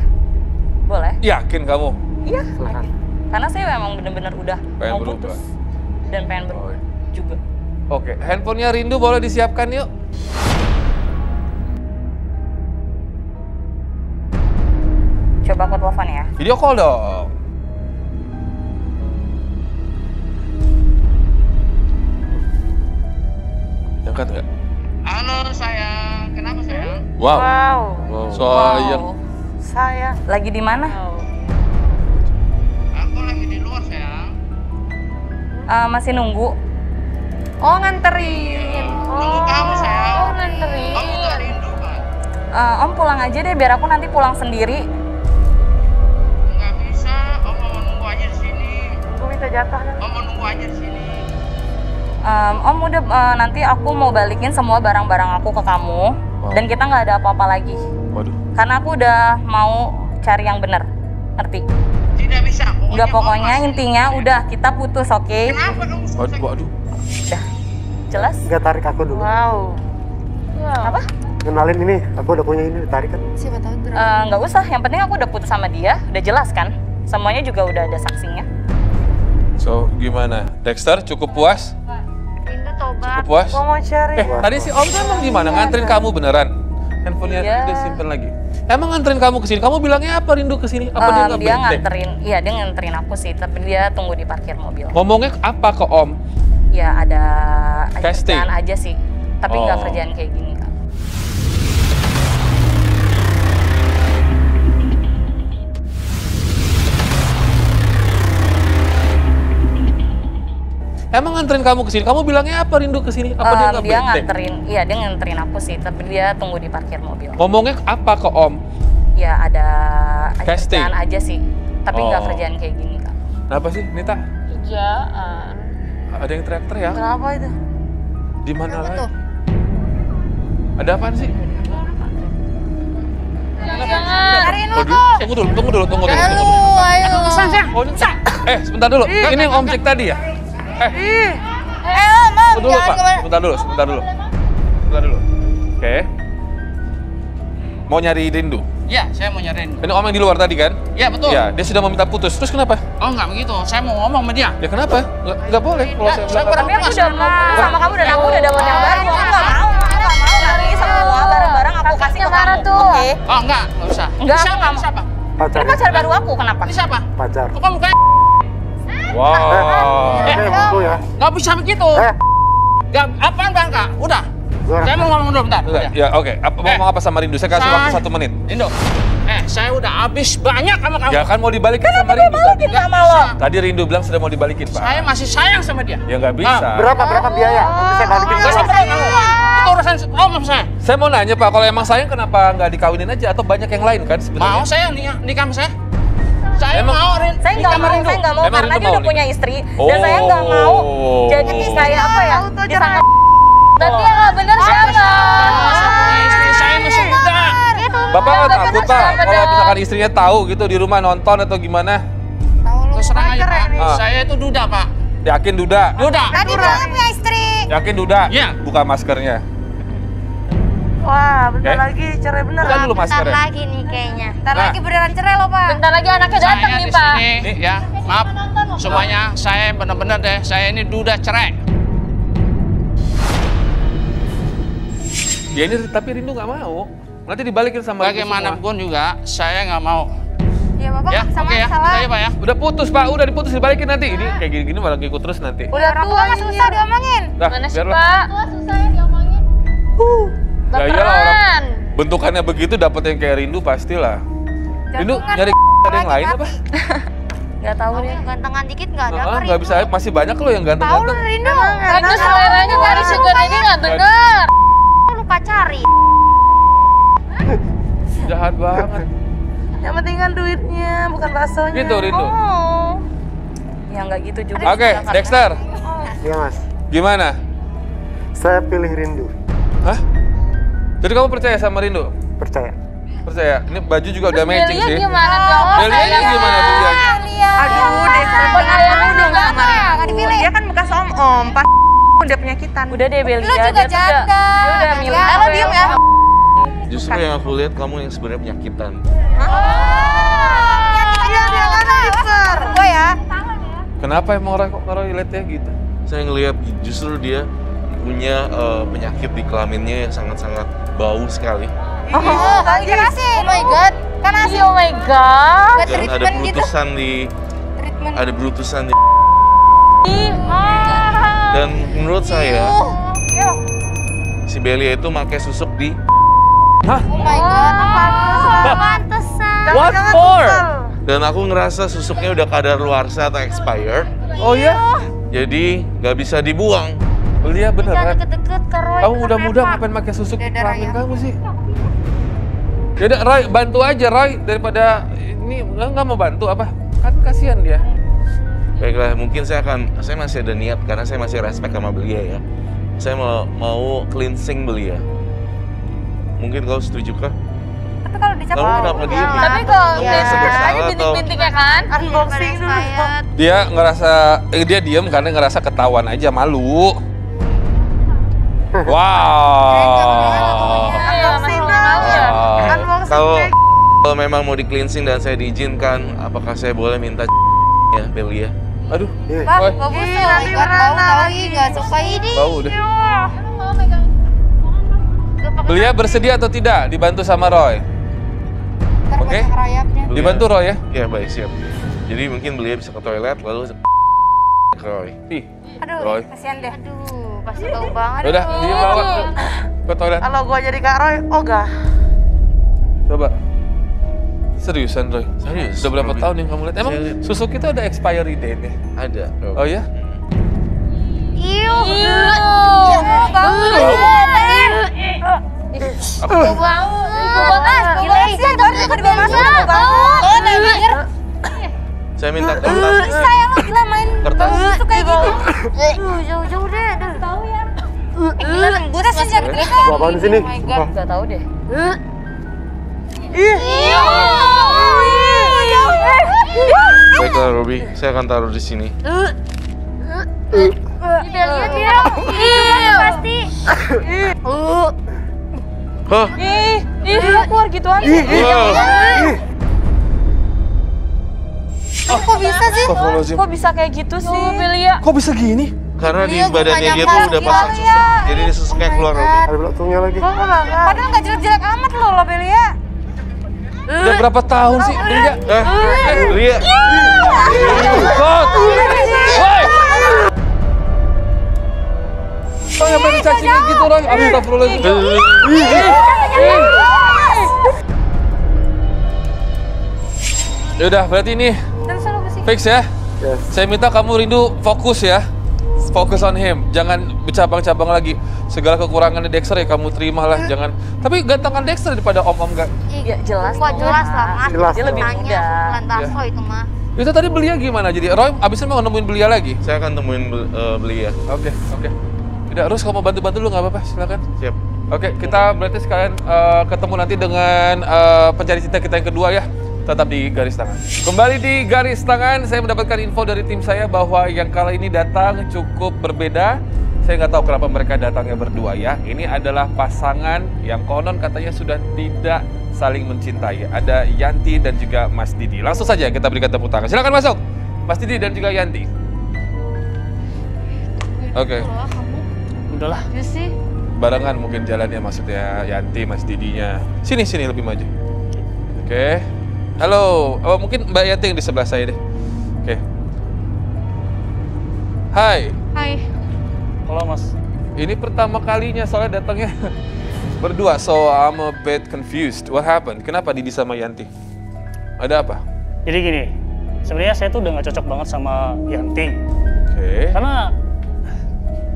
Boleh? Yakin kamu? Iya. Silakan. Karena saya memang benar-benar udah Pengen mau berubah. putus dan pengen berubah Oh, iya. juga. Oke, handphonenya Rindu boleh disiapkan yuk. Coba aku telepon ya. Video call dong. Angkat nggak? Halo sayang, kenapa sayang? Wow. Wow. Sayang. Saya lagi di mana? Aku lagi di luar sayang. Masih nunggu. Oh nganterin. Tunggu kamu sayang. Oh nganterin. Kamu nggak rindu kan? Om pulang aja deh, biar aku nanti pulang sendiri. Nggak bisa, Om mau nunggu aja di sini. Gue minta jatah kan. Om mau nunggu aja di sini. Om udah nanti aku mau balikin semua barang-barang aku ke kamu. Dan kita nggak ada apa-apa lagi. Waduh. Karena aku udah mau cari yang benar. Ngerti? Tidak bisa. Udah Om pokoknya masih- intinya udah kita putus, oke? Kenapa kamu selesai? Waduh. Udah. Jelas? Nggak tarik aku dulu. Wow. Apa? Kenalin ini, aku udah punya ini, ditarik kan? Nggak usah, yang penting aku udah putus sama dia, udah jelas kan? Semuanya juga udah ada saksinya. So, gimana? Dexter cukup puas? Rindu tobat. Cukup puas? Gue mau cari. Tadi si Om tuh emang gimana? Nganterin kamu beneran? Handphonenya Iya. udah simpen lagi. Emang nganterin kamu ke sini? Kamu bilangnya apa Rindu ke sini? Apa dia nggak Dia bete? nganterin, iya dia nganterin aku sih, tapi dia tunggu di parkir mobil. Ngomongnya apa ke Om? Ya ada Casting? kerjaan aja sih, tapi nggak Oh. kerjaan kayak gini Kak. Emang nganterin kamu ke sini? Kamu bilangnya apa Rindu ke sini? Apa dia nggak Dia bete? nganterin, iya dia nganterin aku sih, tapi dia tunggu di parkir mobil. Ngomongnya apa ke Om? Ya ada Casting? kerjaan aja sih, tapi nggak Oh. kerjaan kayak gini Kak. Kenapa sih, Nita? Kerjaan. Ada yang teriak-teriak? Kenapa itu? Di mana lagi? tuh? Ada apaan sih? Cariin Oh, lu tuh. tunggu dulu. Ayo, Oh, ini Sebentar dulu. Ini Om Jack tadi ya? Om, Dulu Pak, sebentar dulu. Oke. Mau nyari Rindu? Iya, saya mau nyariin. Ini Om yang di luar tadi kan? Iya, betul. Iya, dia sudah meminta putus. Terus kenapa? Oh, enggak begitu. Saya mau ngomong sama dia. Ya kenapa? Nggak boleh kalau saya bilang. Tapi aku udah mau putus sama kamu dan aku udah dapat yang baru. Aku nggak mau nanti semua barang-barang aku kasih ke kamu. Oke? Oh, enggak usah. Enggak, Ini siapa? aku Siapa? Pacar. Ini pacar baru aku, kenapa? Ini siapa? Pacar. Kok mukanya Wow. Buku ya. nggak bisa begitu? Nggak, apaan Bang Kak? Udah. Saya mau ngomong dulu bentar. Ya, oke. Mau ngomong apa sama Rindu? Saya kasih waktu 1 menit. Indo. Saya udah habis banyak sama kamu. Ya kan mau dibalikin sama Rindu tadi. Sama lo. Tadi Rindu bilang sudah mau dibalikin, Pak. Saya masih sayang sama dia. Ya nggak bisa. Berapa biaya? Nanti saya balikin Nggak semua. usah perlu kamu. Itu urusan om saya. Saya mau nanya Pak, kalau emang sayang kenapa nggak dikawinin aja atau banyak yang lain kan sebenarnya? Mau saya nikah sama saya? Saya Emang- mau Saya nggak nikah sama mau, Rindu. saya nggak mau Emang karena Rindu dia mau udah nih? punya istri dan saya nggak Oh. mau jadi kayak apa ya? Disangka. Berarti yang nggak bener siapa? Saya punya istri, saya masih muda. Bapak nggak takut Pak, kalau misalkan istrinya tahu gitu di rumah nonton atau gimana? Terserah aja Pak. Ah. Saya itu duda Pak. Yakin Duda? Duda. Tadi bilangnya punya istri. Yakin Duda? Iya. Buka maskernya. Wah, bentar Oke. lagi cerai bener. Buka dulu Bentar maskernya. lagi nih kayaknya. Bentar Nah. lagi beneran cerai loh, Pak. Bentar lagi anaknya datang Saya nih di Pak. sini ya. Maaf semuanya, saya benar-benar deh. Saya ini duda cerai. Ya ini tapi Rindu nggak mau. Nanti dibalikin sama Rindu semua. Bagaimanapun juga, saya nggak mau. Ya, Bapak Ya, sama oke ya. salah. Udah ya Pak ya. Udah putus Pak, udah diputus dibalikin nanti. Ini kayak gini-gini malah ngikut terus nanti. Udah orang tua mah susah diomongin. Dah, Mana sih biarlah. Pak? Susah ya diomongin. Ya iyalah orang Baperan. bentukannya begitu dapet yang kayak Rindu pastilah. Rindu Jantungan nyari ada yang lain apa? Nggak tahu Kamu deh. yang gantengan dikit nggak ada. Ah, nggak bisa, masih banyak loh yang Tahu lu ganteng-ganteng. Rindu. Itu seleranya dari sugar ini nggak bener. Lupa cari. Jahat banget. Yang penting kan duitnya, bukan baksonya. Gitu Rindu. Oh. Ya nggak gitu juga. Oke, Dexter. Iya Mas. Gimana? Saya pilih Rindu. Hah? Jadi kamu percaya sama Rindu? Percaya. Percaya. Ini baju juga udah matching Belia sih. gimana dong? Belianya gimana belianya? Aduh, Dexter Telepon banget ayahnya dong nggak sama Rindu. Dia kan bekas om-om, pas udah penyakitan. Udah deh Belia. Lu juga dia tuh janda. Dia udah milih. Ya, lo diem ya. Justru yang aku lihat kamu yang sebenarnya penyakitan. Iya, dia kan Dexter. Gue ya. Kenapa emang orang kok lihatnya gitu? Saya ngelihat justru dia punya penyakit di kelaminnya yang sangat-sangat bau sekali. Oh, Kerasin. Oh my god. Kan asli. Oh my god. Buat Dan ada treatment gitu. berutusan di Treatment. ada berutusan di Ih, dan menurut saya si Belia itu pakai susuk di Oh my god. Pantesan. What for? dan aku ngerasa susuknya udah kadaluarsa atau expired. Oh ya? Jadi nggak bisa dibuang. Belia Jangan beneran. deket-deket ke Roy. Kamu mudah-mudah ngapain pakai susuk di Dadah, kelamin Raya. kamu sih? Yaudah Roy, bantu aja Roy daripada ini nggak mau bantu apa? Kan kasihan dia. Baiklah, mungkin saya masih ada niat karena saya masih respect sama Belia ya. Saya mau cleansing Belia. Mungkin kau setuju kah? Tapi kalau dicap Kamu kenapa diem? tapi kok Kamu dia merasa bersalah aja atau- bintik-bintik ya kan? Unboxing dulu. Dia ngerasa dia diem karena ngerasa ketahuan aja malu. Wow. Iya, masih malu ya. Unboxing Kalau kayak kalau memang mau di cleansing dan saya diizinkan, apakah saya boleh minta ya Belia? Aduh, Bah, Roy, bagus Ih, tuh. nanti Gak beranak tahu lagi. nggak suka ini. bau deh. Belia bersedia atau tidak dibantu sama Roy? Oke. Belia- Dibantu Roy ya? Ya baik, siap. Jadi mungkin Belia bisa ke toilet lalu ke Roy. Ih, Aduh, Roy. kasihan deh. Aduh, pasti bau banget. udah dia bawa ke toilet. kalau gua jadi Kak Roy, ogah. Coba. Seriusan Roy? Serius? Udah berapa Robi. tahun yang kamu lihat? Emang Saya lihat. susuk itu ada expiry date ya? Ada. Roy. Oh ya? Iu. Iu. Bau banget. Gila sih, baru juga dibawa masuk. Bau banget. Oh, anjir. Saya minta kertas. Bisa ya lo gila main Kertas. busuk kayak gitu. Jauh-jauh deh. Tahu ya. Gila lembut sih jadi kita. Gua apaan di sini? Oh my god. Nggak tahu deh. Baiklah Robi, Robi, saya akan taruh di sini. Lihat dia. Pasti. Hah? Keluar gituan. Kok bisa sih? Kok bisa kayak gitu sih? Belia. Kok bisa gini? Karena di badannya dia tuh udah pasang susuk. Jadi dia susuknya keluar, Robi. Ada belakangnya lagi. Padahal nggak jelek-jelek amat loh Belia. Udah berapa tahun sih, Belia? Belia. God! Woi! Kok ngapain dicacingin gitu, Roy? Astagfirullahaladzim. Yaudah, berarti ini fix ya? Yes. Saya minta kamu Rindu fokus ya. Fokus on him. Jangan bercabang-cabang lagi. Segala kekurangannya Dexter ya kamu terimalah. Jangan. Tapi gantengan Dexter daripada om-om gak. Iya jelas. Wah jelas lah mas. Jelas. Dia lebih muda. Bulan Taso itu mah. Itu tadi Belia gimana? Jadi Roy abisnya mau nemuin Belia lagi? Saya akan temuin Belia. Oke. Udah, Rus kalau mau bantu-bantu lu nggak apa-apa, silakan. Siap. Oke, kita berarti sekalian ketemu nanti dengan pencari cinta kita yang kedua ya. Tetap di Garis Tangan. Kembali di Garis Tangan, saya mendapatkan info dari tim saya bahwa yang kali ini datang cukup berbeda. Saya nggak tahu kenapa mereka datangnya berdua ya. Ini adalah pasangan yang konon katanya sudah tidak saling mencintai. Ada Yanti dan juga Mas Didi. Langsung saja kita berikan tepuk tangan. Silakan masuk, Mas Didi dan juga Yanti. Oke. Udahlah. Iya sih. Barengan mungkin jalannya maksudnya Yanti, Mas Didinya. Sini lebih maju. Oke. Halo, mungkin Mbak Yanti yang di sebelah saya deh. Oke. Hai. Halo mas. Ini pertama kalinya soalnya datangnya berdua, so I'm a bit confused. What happened? Kenapa Didi sama Yanti? Ada apa? Jadi gini, sebenarnya saya tuh udah nggak cocok banget sama Yanti. Oke. Karena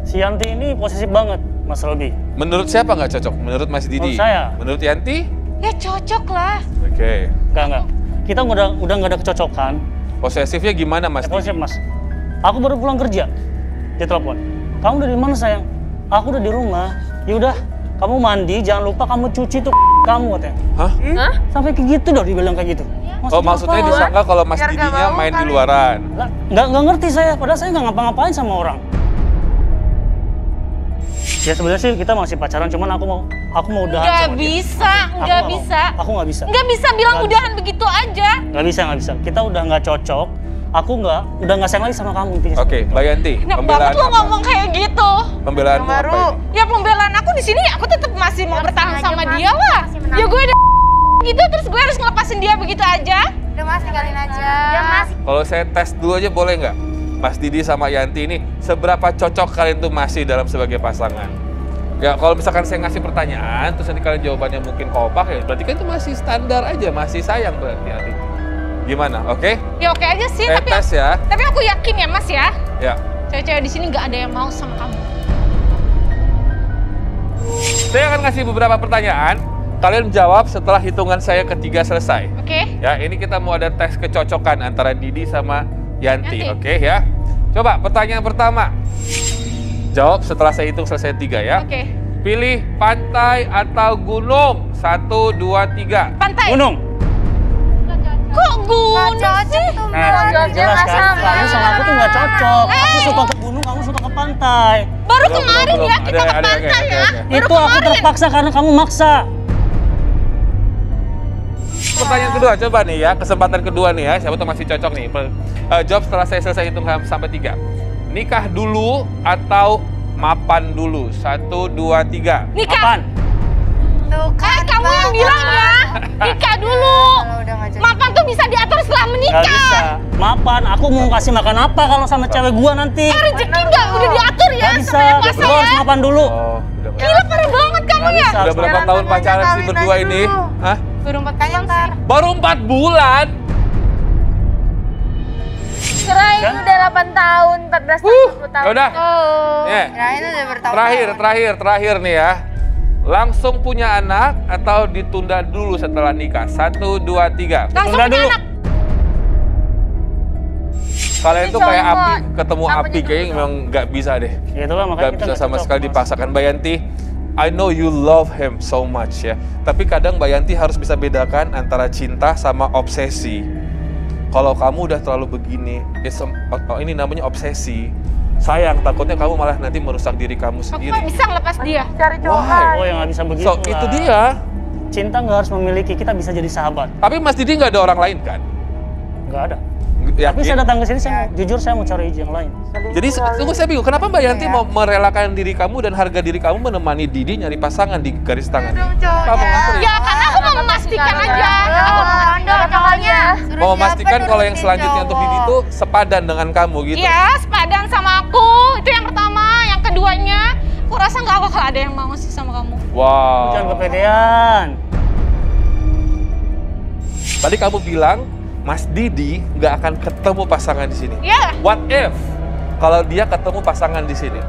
si Yanti ini posesif banget, Mas Robi. Menurut siapa nggak cocok? Menurut Mas Didi? Menurut saya. Menurut Yanti? Ya cocok lah. Oke. Enggak. Kita udah nggak ada kecocokan. Posesifnya gimana Mas Posesif Didi? mas. Aku baru pulang kerja. Dia telepon. Kamu udah di mana sayang? Aku udah di rumah. Yaudah, kamu mandi, jangan lupa kamu cuci tuh kamu katanya. Hah? Sampai kayak gitu dong dibilang kayak gitu. Maksudnya disangka kalau Mas Didinya main di luaran. Nggak ngerti saya, padahal saya nggak ngapa-ngapain sama orang. Ya sebenarnya sih kita masih pacaran, cuman aku mau udahan Nggak sama dia. bisa. Aku nggak bisa. Nggak bisa bilang udahan begitu aja. Nggak bisa. Kita udah nggak cocok. Aku udah nggak sayang lagi sama kamu intinya. Oke, Mbak Yanti, Enak pembelaan banget lo apa? ngomong kayak gitu. Pembelaan apa ini? Ya pembelaan aku di sini aku tetap masih mau bertahan sama Mas. dia lah. Masih menang. Ya gue udah gitu terus gue harus ngelepasin dia begitu aja. Udah mas, tinggalin aja. Ya mas. Kalau saya tes dulu aja boleh nggak? Mas Didi sama Yanti ini seberapa cocok kalian tuh masih dalam sebagai pasangan? Ya kalau misalkan saya ngasih pertanyaan, terus nanti kalian jawabannya mungkin kompak ya, berarti kan itu masih standar aja, masih sayang berarti nanti. Gimana, oke? Ya oke aja sih, Saya tes ya. tapi aku yakin ya mas ya, Ya. cewek-cewek di sini nggak ada yang mau sama kamu. Saya akan ngasih beberapa pertanyaan, kalian jawab setelah hitungan saya ketiga selesai. Oke? Ya, ini kita mau ada tes kecocokan antara Didi sama Yanti, Yanti. oke ya? Coba pertanyaan pertama. Jawab setelah saya hitung selesai 3 ya. Oke. Pilih pantai atau gunung? 1, 2, 3. Pantai. Gunung. Kok gunung sih? Jelas kan? Kamu sama aku tuh nggak cocok. Aku suka ke gunung, kamu suka ke pantai. Baru Belum, kemarin belum. ya kita ke Ada, pantai oke, ya. oke. Baru Itu aku kemarin. terpaksa karena kamu maksa. Pertanyaan kedua, coba nih ya, kesempatan kedua nih ya, siapa tuh masih cocok nih. Jawab setelah saya selesai hitung sampai 3. Nikah dulu atau mapan dulu? 1, 2, 3. Nikah. Apaan? Tuh kan. Kamu yang bilang ya. Nikah dulu. Kalau udah nggak cocok. Mapan tuh bisa diatur setelah Gak menikah. bisa. Mapan, aku mau kasih makan apa kalau sama cewek gua nanti? Rezeki nggak udah diatur ya Gak bisa. sama yang kuasa Lu harus ya. mapan dulu. Oh, udah. Gila parah banget kamu Nggak ya. bisa. Udah berapa tahun pacaran sih berdua ini? Hah? Baru 4 tahun sih. Baru 4 bulan? Cerai itu udah 8 tahun, 14 tahun, 20 tahun. Yaudah. Oh. Ya. Cerai itu udah bertahun-tahun. Terakhir nih ya. Langsung punya anak atau ditunda dulu setelah nikah? 1, 2, 3. Langsung Tunda punya dulu. anak. Kalian tuh kayak cowok. api ketemu Apanya api, kayaknya memang nggak bisa deh. Ya itulah makanya Nggak kita bisa nggak sama cocok, sekali Mas. dipaksakan. Mbak Yanti, I know you love him so much ya. Tapi kadang Mbak Yanti harus bisa bedakan antara cinta sama obsesi. Kalau kamu udah terlalu begini, ini namanya obsesi. Sayang, takutnya kamu malah nanti merusak diri kamu sendiri. Aku bisa ngelepas dia. Cari cowok. Oh, yang nggak bisa begitu. So, itu dia. Cinta nggak harus memiliki, kita bisa jadi sahabat. Tapi Mas Didi nggak ada orang lain kan? Nggak ada. Yakin? Tapi saya datang ke sini, jujur saya mau cari yang lain. Jadi tunggu, saya bingung, kenapa Mbak Yanti mau merelakan diri kamu dan harga diri kamu menemani Didi nyari pasangan di garis tangan? Ya karena aku mau memastikan aja. Mau memastikan kalau yang selanjutnya untuk Didi itu sepadan dengan kamu gitu? Iya, sepadan sama aku. Itu yang pertama. Yang keduanya, aku rasa nggak bakal ada yang mau sih sama kamu. Wow. Jangan kepedean. Tadi kamu bilang Mas Didi nggak akan ketemu pasangan di sini. Iya. What if kalau dia ketemu pasangan di sini?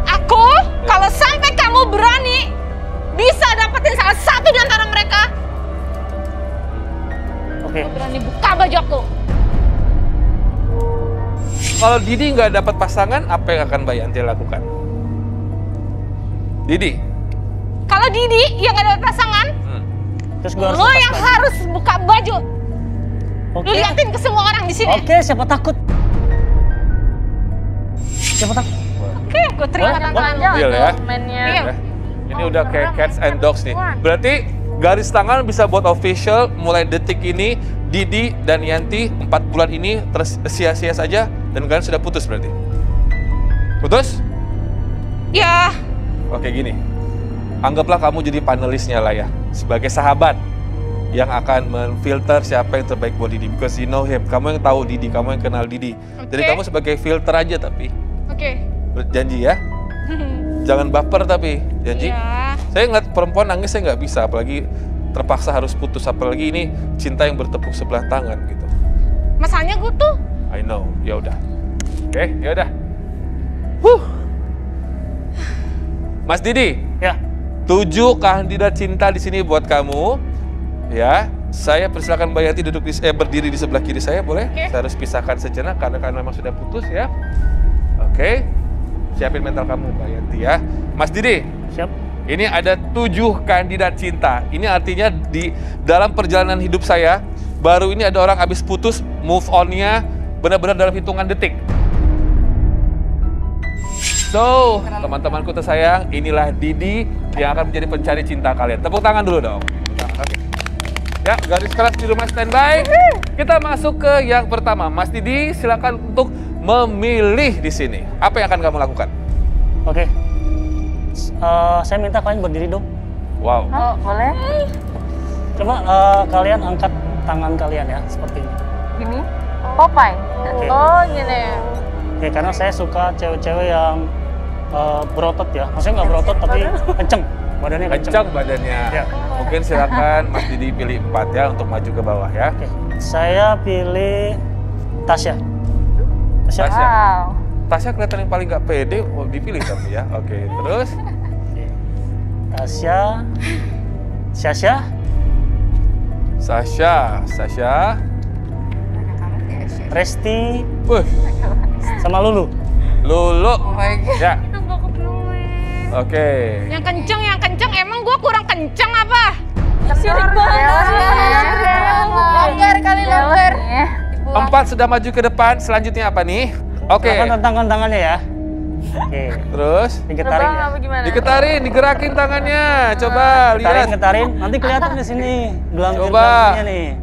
Aku, kalau sampai kamu berani bisa dapetin salah satu di antara mereka, Oke. berani buka baju aku. Kalau Didi nggak dapat pasangan, apa yang akan Mbak Yanti lakukan? Didi? Kalau Didi yang nggak dapet pasangan, Terus gua harus lo lepaskan. yang harus buka baju. Oke. Lu liatin ke semua orang di sini. Oke, siapa takut? Siapa takut? Oke, aku terima tantangannya. Deal ya? Mainnya. Iya. Ini udah kayak cats and dogs nih. Berarti garis tangan bisa buat official mulai detik ini Didi dan Yanti 4 bulan ini sia-sia saja dan kalian sudah putus berarti. Putus? Ya. Oke gini. Anggaplah kamu jadi panelisnya lah ya, sebagai sahabat yang akan menfilter siapa yang terbaik buat Didi, because you know him. Kamu yang tahu Didi, kamu yang kenal Didi. Jadi kamu sebagai filter aja tapi. Oke. Janji ya? Jangan baper tapi, janji? Iya. Saya ngeliat perempuan nangis saya nggak bisa, apalagi terpaksa harus putus, apalagi ini cinta yang bertepuk sebelah tangan gitu. Masalahnya gue tuh. I know, ya udah. Oke, ya udah. Mas Didi. Ya. 7 kandidat cinta di sini buat kamu. Ya, saya persilakan Mbak Yanti berdiri di sebelah kiri saya, boleh? Oke. Saya harus pisahkan sejenak karena memang sudah putus ya. Oke. Siapin mental kamu Mbak Yanti ya. Mas Didi. Siap. Ini ada 7 kandidat cinta. Ini artinya di dalam perjalanan hidup saya, baru ini ada orang habis putus, move on-nya benar-benar dalam hitungan detik. So, teman-temanku tersayang, inilah Didi yang akan menjadi pencari cinta kalian. Tepuk tangan dulu dong. Oke. Ya, garis keras di rumah standby. Kita masuk ke yang pertama. Mas Didi, silakan untuk memilih di sini. Apa yang akan kamu lakukan? Oke. Saya minta kalian berdiri dong. Wow. Oh, boleh? Coba kalian angkat tangan kalian ya, seperti ini. Gini? Popeye? Oke. Oh, gini. Oke, karena saya suka cewek-cewek yang berotot ya. Maksudnya nggak berotot tapi kenceng. Badannya kenceng. Kencang badannya. Ya. Mungkin silakan Mas Didi pilih 4 ya untuk maju ke bawah ya. Oke. Saya pilih Tasya. Tasya. Tasya. Wow. Tasya kelihatan yang paling nggak pede, dipilih tapi ya. Oke, terus? Tasya. Sasha. Sasha. Resti. Sama Lulu. Lulu. Oh my God. Ya. Oke. Yang kenceng. Emang gue kurang kenceng apa? Sirik banget. Longgar kali longgar. 4 sudah maju ke depan. Selanjutnya apa nih? Oke. Silakan tangannya ya. Oke. Terus? Digetarin ya. Digetarin, digerakin tangannya. Coba lihat. Getarin. Nanti kelihatan di sini. Coba. Nih.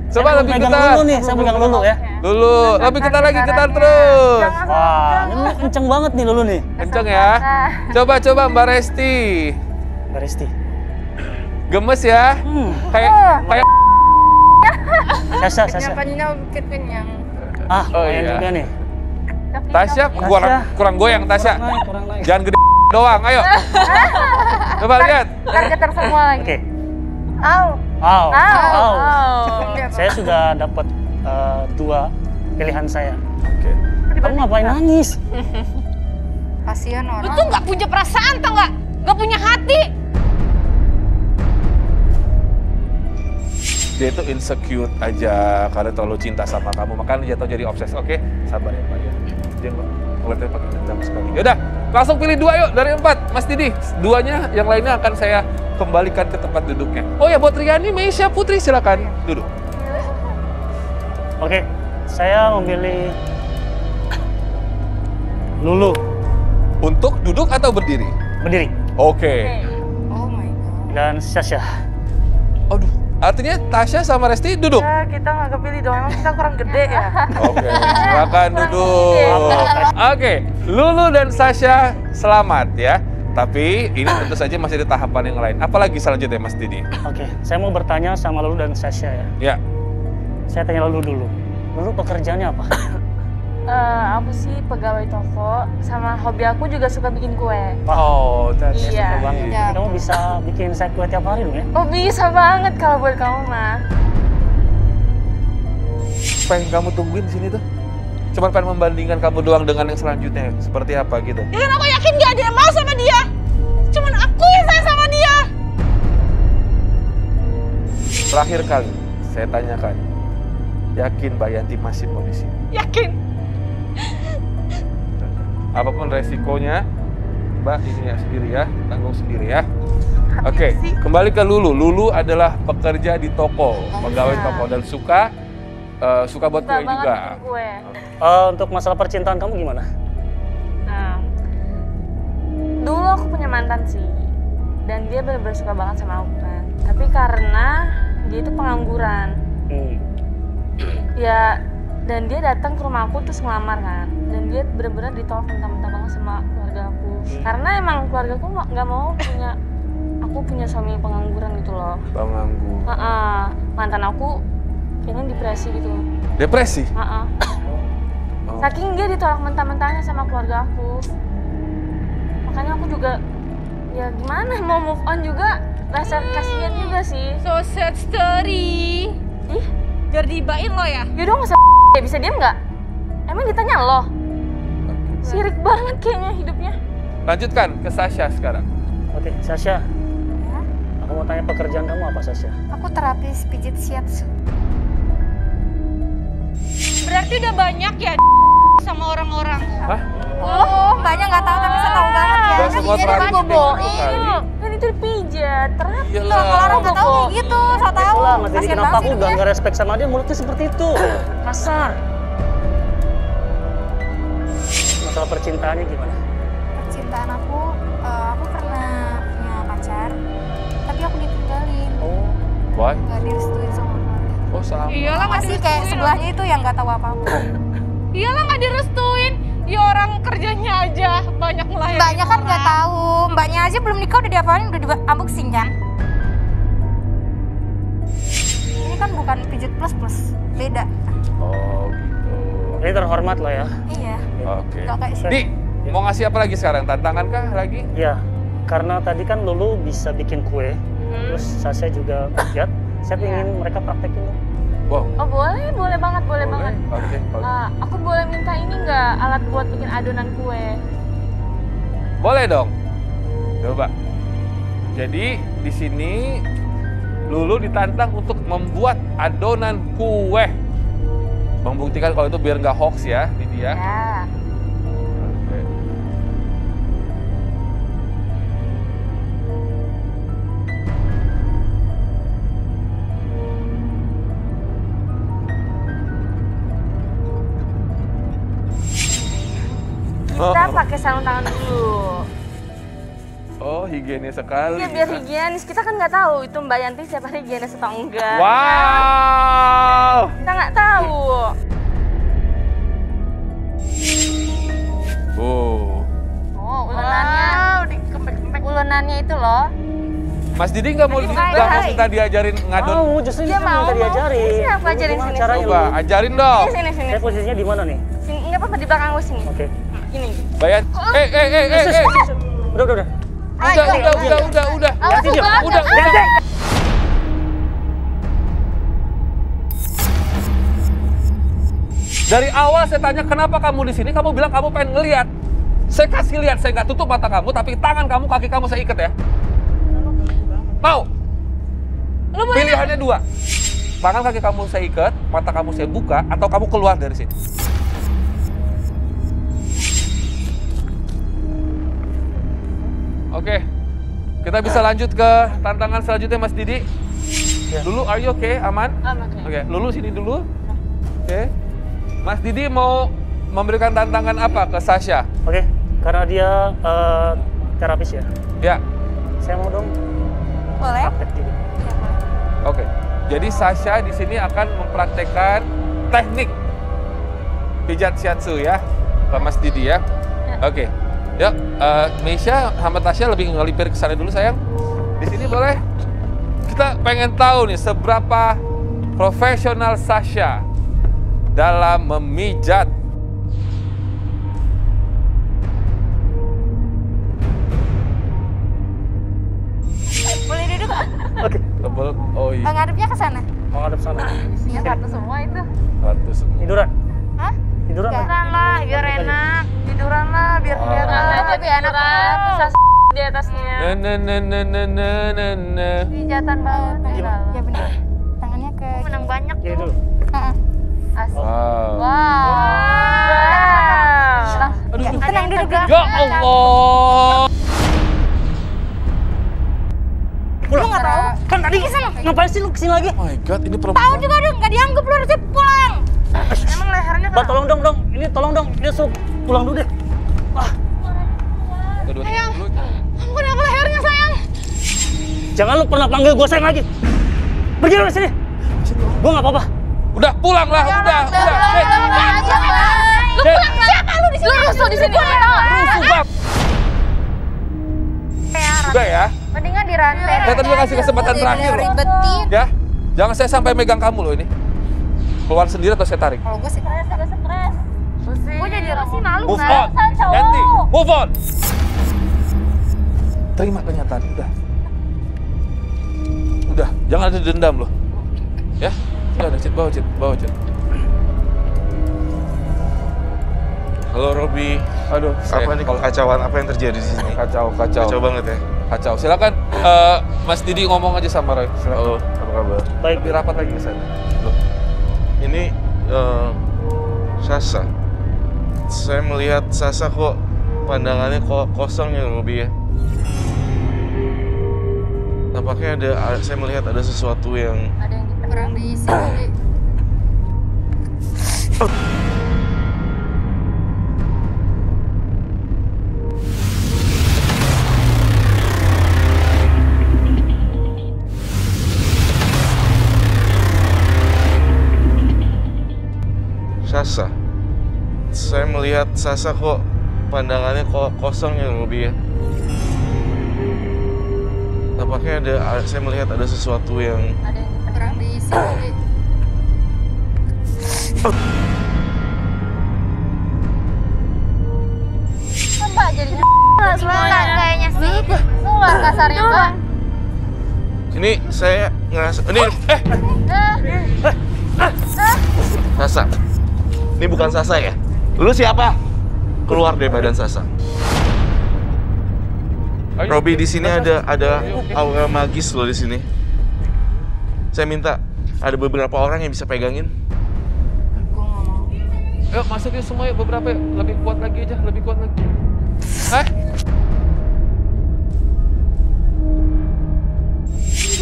Coba saya lebih pegang ketat. dulu nih, saya pegang dulu ya. Lulu, lebih ketat lagi, ketat terus. Wah, ini kenceng banget nih Lulu nih. Kenceng ya. Coba Mbak Resti. Mbak Resti. Gemes ya. Kayak Sasha. kenyang. Oh iya. iya. Juga nih. Tasya kurang goyang Tasya. Kurang naik. Jangan gede doang, ayo. Coba lihat. Targeter semua lagi. Oke. Au. Saya sudah dapat 2 pilihan saya. Oke. Kamu ngapain nangis? Kasihan Lu orang. tuh nggak punya perasaan tau nggak? Nggak punya hati. Dia itu insecure aja karena terlalu cinta sama kamu, makanya jatuh jadi obses. Oke, sabar ya Pak ya. Dia ngeliatnya pakai dendam sekali. Yaudah, langsung pilih 2 yuk dari 4. Mas Didi, 2-nya yang lainnya akan saya kembalikan ke tempat duduknya. Oh ya, buat Riani, Meisha, Putri silakan duduk. Oke, saya memilih Lulu. Untuk duduk atau berdiri? Berdiri. Oke. Oh my god. Dan Sasha. Aduh, artinya Tasya sama Resti duduk? Ya, kita nggak kepilih dong, emang kita kurang gede ya. Oke, silakan duduk. Oke, Lulu dan Sasha selamat ya. Tapi ini tentu saja masih ada tahapan yang lain. Apalagi selanjutnya Mas Didi? Oke, saya mau bertanya sama Lulu dan Sasha ya. Ya. Saya tanya Lulu dulu. Lulu pekerjaannya apa? Aku sih pegawai toko, sama hobi aku juga suka bikin kue. Oh, that's Iya. Suka banget. Iya. Kamu bisa bikin saya kue tiap hari dong ya? Oh bisa banget kalau buat kamu mah. Apa yang kamu tungguin di sini tuh? Cuma pengen membandingkan kamu doang dengan yang selanjutnya. Seperti apa gitu? Ya kan aku yakin gak ada yang mau sama dia. Cuman aku yang sayang sama dia. Terakhir kali saya tanyakan, yakin Mbak Yanti masih mau di sini? Yakin. Apapun resikonya, Mbak ini ya sendiri ya, tanggung sendiri ya. Oke, kembali ke Lulu. Lulu adalah pekerja di toko, pegawai toko dan suka buat kue juga. Kue. Untuk masalah percintaan kamu gimana? Nah, dulu aku punya mantan sih, dan dia benar-benar suka banget sama aku kan. Tapi karena dia itu pengangguran, ya, dan dia datang ke rumah aku terus ngelamar kan, dan dia benar-benar ditolak mentah-mentah banget sama keluarga aku. Karena emang keluarga aku nggak mau aku punya suami pengangguran gitu loh. Penganggur. Mantan aku kayaknya depresi gitu. Depresi? Saking dia ditolak mentah-mentahnya sama keluarga aku. Makanya aku juga, ya gimana mau move on juga, rasa kasihan juga sih. So sad story. Ih, Biar diibain lo ya. yaudah nggak usah bisa diam nggak? Emang ditanya lo? Sirik banget kayaknya hidupnya. Lanjutkan ke Sasha sekarang. Oke, Sasha. Aku mau tanya pekerjaan kamu apa, Sasha? Aku terapis pijit shiatsu. Berarti udah banyak ya sama orang-orang. Hah? Oh, banyak nggak tahu tapi saya tahu banget ya. Udah semua terapi boboin. Kan itu dipijat, terapi. Iyalah. Kalau orang nggak tahu kayak gitu, saya tahu. Itulah, Mas Didi, Kasian kenapa banget aku hidupnya. nggak respect sama dia, mulutnya seperti itu. Kasar. Masalah percintaannya gimana? Percintaan aku pernah punya pacar, tapi aku ditinggalin. Oh, Why? Nggak direstuin sama keluarga. Oh sama. Iyalah nggak Masih kayak direstuin. sebelahnya itu yang nggak tahu apa-apa. Iyalah nggak direstuin. Ya orang kerjanya aja banyak melahirin. Mbaknya kan nggak tahu, mbaknya aja belum nikah udah diapain, udah diambukin kan? Ini kan bukan pijit plus, beda. Oh gitu. ini terhormat lah ya. Iya. Oke. Nggak kayak Di, mau ngasih apa lagi sekarang? Tantangan kah lagi? Ya, karena tadi kan Lulu bisa bikin kue, terus Sasha juga pijat. Saya ingin mereka praktekin. Wow. Oh boleh banget, boleh banget. Oke. Aku boleh minta ini nggak, alat buat bikin adonan kue? Boleh dong. Coba. Jadi di sini Lulu ditantang untuk membuat adonan kue. Membuktikan kalau itu biar nggak hoax ya, Lydia. Ya. Oke. Kita pakai sarung tangan dulu. Oh, higienis sekali. Iya biar higienis. Kita kan nggak tahu itu Mbak Yanti siapa higienis atau enggak. Wow. Kita nggak tahu. Oh. Oh, ulenannya. Ulenannya itu loh. Mas Didi nggak mau kita diajarin ngadon? Oh, justru Dia itu minta diajarin. Sini aku ajarin sini. Caranya Coba ajarin dong. Sini. Saya posisinya di mana nih? Sini, nggak apa-apa di belakang aku sini. Oke. Gini. Bayan. Udah. Udah. Awas Ganti dia. udah. Dari awal saya tanya kenapa kamu di sini, kamu bilang kamu pengen ngeliat. Saya kasih lihat, saya nggak tutup mata kamu, tapi tangan kamu, kaki kamu saya ikat ya. Mau? Pilihannya dua. Tangan kaki kamu saya ikat, mata kamu saya buka, atau kamu keluar dari sini. Oke, kita bisa lanjut ke tantangan selanjutnya Mas Didi. Dulu, are you okay? Aman? Oke. Oke, Lulu sini dulu. Oke. Mas Didi mau memberikan tantangan apa ke Sasha? Oke, karena dia terapis ya. Ya. Saya mau dong Boleh. praktek juga. Oke. Jadi Sasha di sini akan mempraktekkan teknik pijat shiatsu ya, ke Mas Didi ya. Oke. Yuk, Meisha sama Tasya lebih ngelipir ke sana dulu sayang. Di sini boleh. Kita pengen tahu nih seberapa profesional Sasha dalam memijat. Boleh duduk? Oke. Oh iya. Ngadepnya ke sana. Mau ngadep sana. Iya, satu semua itu. Satu semua. Tiduran. Hah? Tiduran. Tiduran lah, biar enak. Tiduran lah, biar kelihatan. Tapi enak banget. Di atasnya. Pijatan banget. Ya benar. Tangannya ke. Menang banyak Gini tuh. dulu. Asik. Wow. Aduh, Tenang duduk dulu. Ya Allah. Pulang. Lu nggak tahu? Kan tadi ngapain sih lu kesini lagi? Oh my God, ini Tahu perempuan. juga dong, nggak dianggap lu harusnya pulang. Emang lehernya Mbak, tolong dong. Ini tolong dong. Dia suruh pulang dulu deh. sayang. Kamu kenapa lehernya sayang? Jangan lu pernah panggil gue sayang lagi. Pergi dari sini. Gue nggak apa-apa. Udah pulang lah, udah. Lu pulang siapa lu di sini? Lu rusuh di sini. Rusuh bab. Udah ya. Mendingan dirantai. Saya tadi udah kasih kesempatan terakhir loh. Ribetin. Ya, jangan saya sampai megang kamu loh ini. Keluar sendiri atau saya tarik? Kalau gue sih stres. Gue jadi sih malu Move nggak? on, ganti, move on. Terima kenyataan, udah, jangan ada dendam loh. Ya, udah, Cid, bawa Cid. Halo Robi. Aduh, Apa nih kekacauan? Apa yang terjadi di sini? Kacau. Kacau banget ya. Kacau. Silakan, Mas Didi ngomong aja sama Roy. Silakan. Halo, apa kabar? Baik. Lebih rapat lagi ke sana. Loh. Ini Sasa. Saya melihat Sasa kok pandangannya kok kosong ya Robi ya. Nampaknya saya melihat ada sesuatu yang Ada yang kurang diisi kali. Sasa. Saya melihat Sasa kok pandangannya kok kosong ya Robi ya. Nampaknya saya melihat ada sesuatu yang Ada yang kurang diisi kali. Mbak jadinya Sebentar kayaknya sih. keluar kasarnya Mbak. ini saya ngerasa ini Sasa. Ini bukan Sasa ya? Lu siapa? Keluar dari badan Sasa. Robi, di sini ada aura magis loh di sini. Saya minta ada beberapa orang yang bisa pegangin. Yuk, masukin semua yuk, beberapa yuk. Lebih kuat lagi aja, lebih kuat lagi. Hah?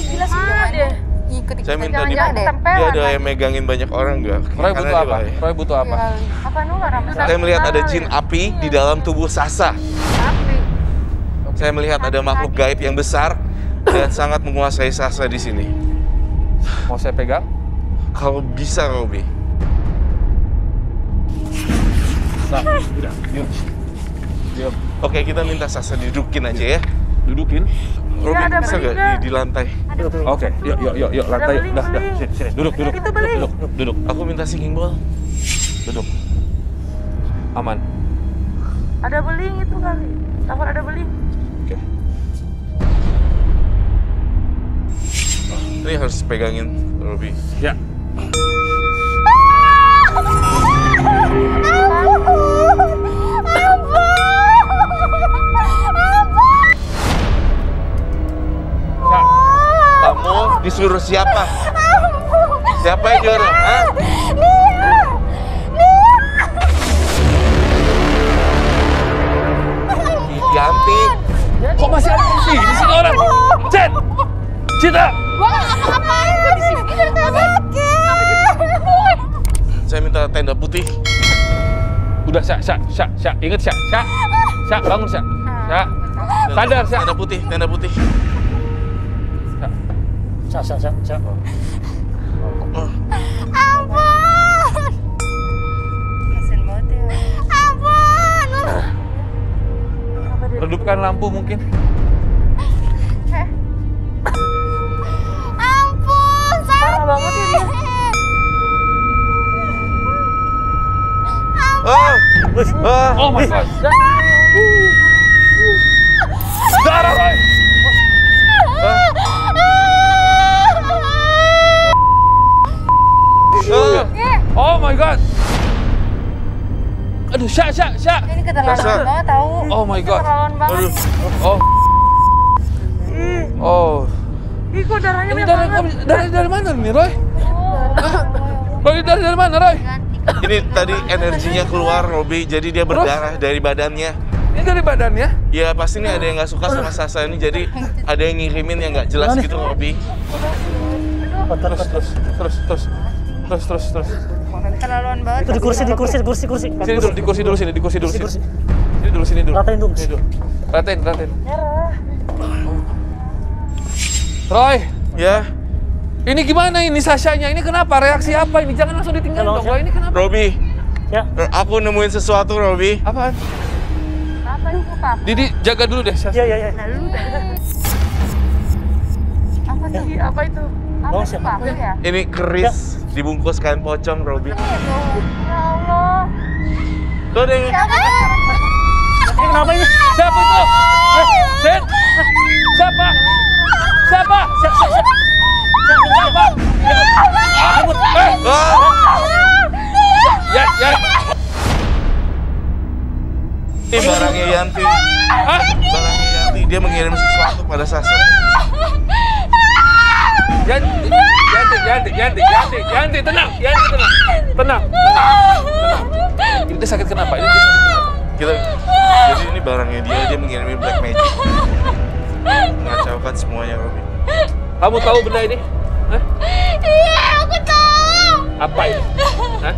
Gila sih deh. Saya minta dia ada yang megangin banyak orang nggak? Roy butuh apa? bahaya. Roy butuh apa? Apa nular sama Saya melihat ada jin api di dalam tubuh Sasa. api? Saya melihat ada makhluk gaib yang besar dan sangat menguasai Sasa di sini. Mau saya pegang? Kalau bisa, Robi. Nah, udah, diam. Oke, kita minta Sasa didudukin aja ya. Dudukin. Robi, bisa nggak di lantai? Oke, yuk, lantai. Udah, sini. Duduk. Duduk. Aku minta singing bowl. Duduk. Aman. Ada beling itu kali. Takut ada beling. Oke. Ini harus pegangin, Robi. Ya. Kamu disuruh siapa? Siapa yang nyuruh? Hah? Ganti. Kok masih ada di sini orang? Cid! Cita! Saya minta tenda putih. Udah, Syak. Ingat, Syak. Syak, bangun, Syak. Syak. Sadar, Syak. Tenda putih. Syak. Ampun. Kasian banget ya. Ampun. Redupkan lampu mungkin. Ampun, sakit. Parah banget ya dia. Oh my God. Darah, Roy. Oh my God. Aduh, Syak. Ini keterlaluan banget tahu. Oh my God. Keterlaluan banget. Oh. Ih, kok darahnya Ini banyak banget. darah dari mana nih, Roy? Roy, dari mana, Roy? Ini tadi energinya keluar, Robi, jadi dia berdarah dari badannya. Ini dari badannya? Ya pasti nih ada yang nggak suka sama Sasa ini, jadi ada yang ngirimin yang nggak jelas gitu, Robi. Terus. Keterlaluan banget. Itu di kursi. Sini dulu. Sini dulu. Ratain dulu. Ratain. Roy, Ya, ini gimana ini Sashanya? Ini kenapa? Reaksi apa ini? Jangan langsung ditinggalin dong, Roy. Ini kenapa? Robi. Ya. Aku nemuin sesuatu, Robi. Apaan? Apa itu, Pak? Didi, jaga dulu deh, Sasha. Iya. Apa sih? Apa itu? Apa itu, Pak? Ya? Ini keris dibungkus kain pocong, Robi. Ya Allah. Tuh deh. Ini kenapa ini? Siapa itu? Sen? Siapa? Ya. Ini barangnya Yanti. Barangnya Yanti, dia mengirim sesuatu pada Sasa. Yanti, tenang. Tenang. Ini dia sakit kenapa? Jadi ini barangnya dia mengirimin black magic. Mengacaukan semuanya, Robi. Kamu tahu benda ini? Hah? Iya, aku tahu. Apa ini? Hah?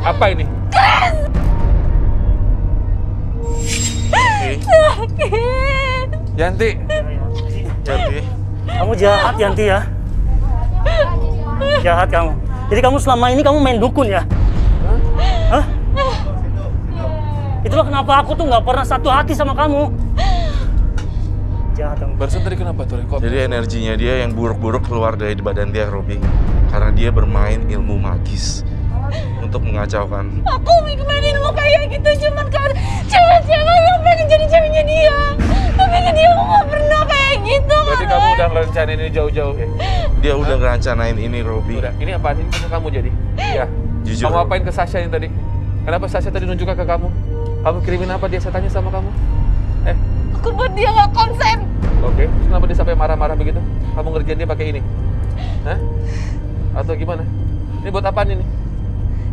Apa ini? Yanti. Kamu jahat, Yanti ya. Jahat kamu. Jadi kamu selama ini kamu main dukun ya? Hah? Itulah kenapa aku tuh nggak pernah satu hati sama kamu. Jahat kamu. Barusan tadi kenapa tuh? Jadi energinya dia yang buruk-buruk keluar dari badan dia, Robi. Karena dia bermain ilmu magis untuk mengacaukan. Aku main ilmu kayak gitu cuman cewek-cewek yang pengen jadi ceweknya dia. Tapi kan dia nggak pernah kayak gitu. Berarti kamu udah ngerencanain ini jauh-jauh ya? Dia udah ngerancanain ini, Robi. Udah, ini apaan? Ini kamu jadi? Iya. Jujur. Kamu apain ke Sasha yang tadi? Kenapa Sasha tadi nunjukkan ke kamu? Kamu kirimin apa dia? Saya tanya sama kamu. Aku buat dia nggak konsen. Oke, terus kenapa dia sampai marah-marah begitu? Kamu ngerjain dia pakai ini? Hah? Atau gimana? Ini buat apaan ini?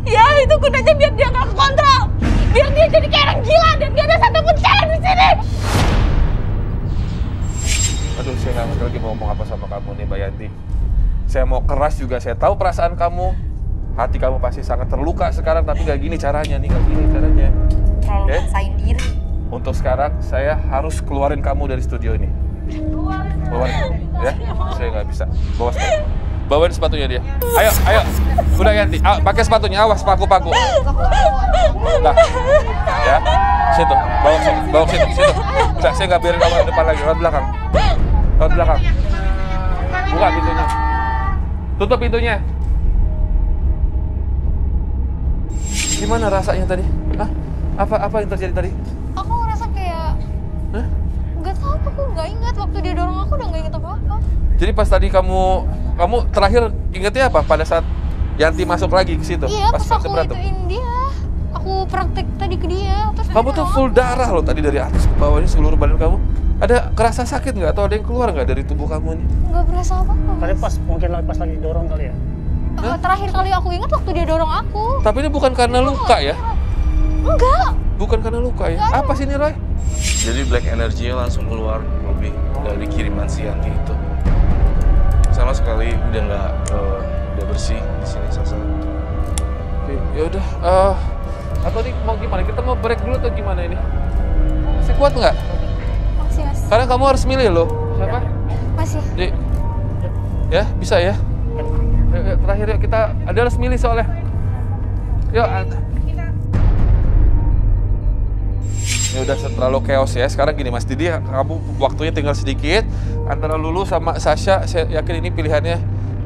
Ya itu gunanya biar dia nggak kontrol. Biar dia jadi kayak orang gila dan gak ada satupun cewek di sini. Aduh, saya nggak ngerti lagi mau ngomong apa sama kamu nih, Mbak Yanti. Saya mau keras juga, saya tahu perasaan kamu. Hati kamu pasti sangat terluka sekarang, tapi nggak gini caranya nih, nggak gini caranya. Terlalu maksain diri. Untuk sekarang, saya harus keluarin kamu dari studio ini. Keluarin, ya? Saya nggak bisa. Bawa sepatu. Bawain sepatunya dia. Ayo. Udah Yanti, pakai sepatunya, awas paku-paku. Nah, ya. Situ, bawa situ. Udah, saya nggak biarin kamu di depan lagi, lewat belakang. Buka pintunya. Tutup pintunya. Gimana rasanya tadi? Hah? Apa yang terjadi tadi? Aku ngerasa kayak nggak tahu, aku nggak ingat waktu dia dorong aku udah nggak ingat apa-apa. Jadi pas tadi kamu terakhir ingetnya apa? Pada saat Yanti masuk lagi ke situ? Iya, pas aku berantem? ituin dia. Aku praktek tadi ke dia. Terus Kamu tuh full darah loh tadi dari atas ke bawah ini seluruh badan kamu. Ada kerasa sakit nggak? Atau ada yang keluar nggak dari tubuh kamu ini? nggak berasa apa-apa. Kali mungkin pas lagi dorong kali ya? Terakhir kali aku ingat waktu dia dorong aku. Tapi ini bukan karena luka ya? Enggak. Bukan karena luka ya? Apa sih ini, Roy? Jadi black energy-nya langsung keluar, Robi, dari kiriman si Yanti itu. Sama sekali udah nggak udah bersih di sini Sasa. Ya udah, atau nih mau gimana? Kita mau break dulu atau gimana ini? Masih kuat nggak? Masih, Mas. Karena kamu harus milih loh. Siapa? Masih. Di. Ya, bisa ya. Yuk, terakhir yuk kita ada harus milih soalnya. Yuk. Ini udah terlalu chaos ya. Sekarang gini Mas Didi, kamu waktunya tinggal sedikit. Antara Lulu sama Sasha, saya yakin ini pilihannya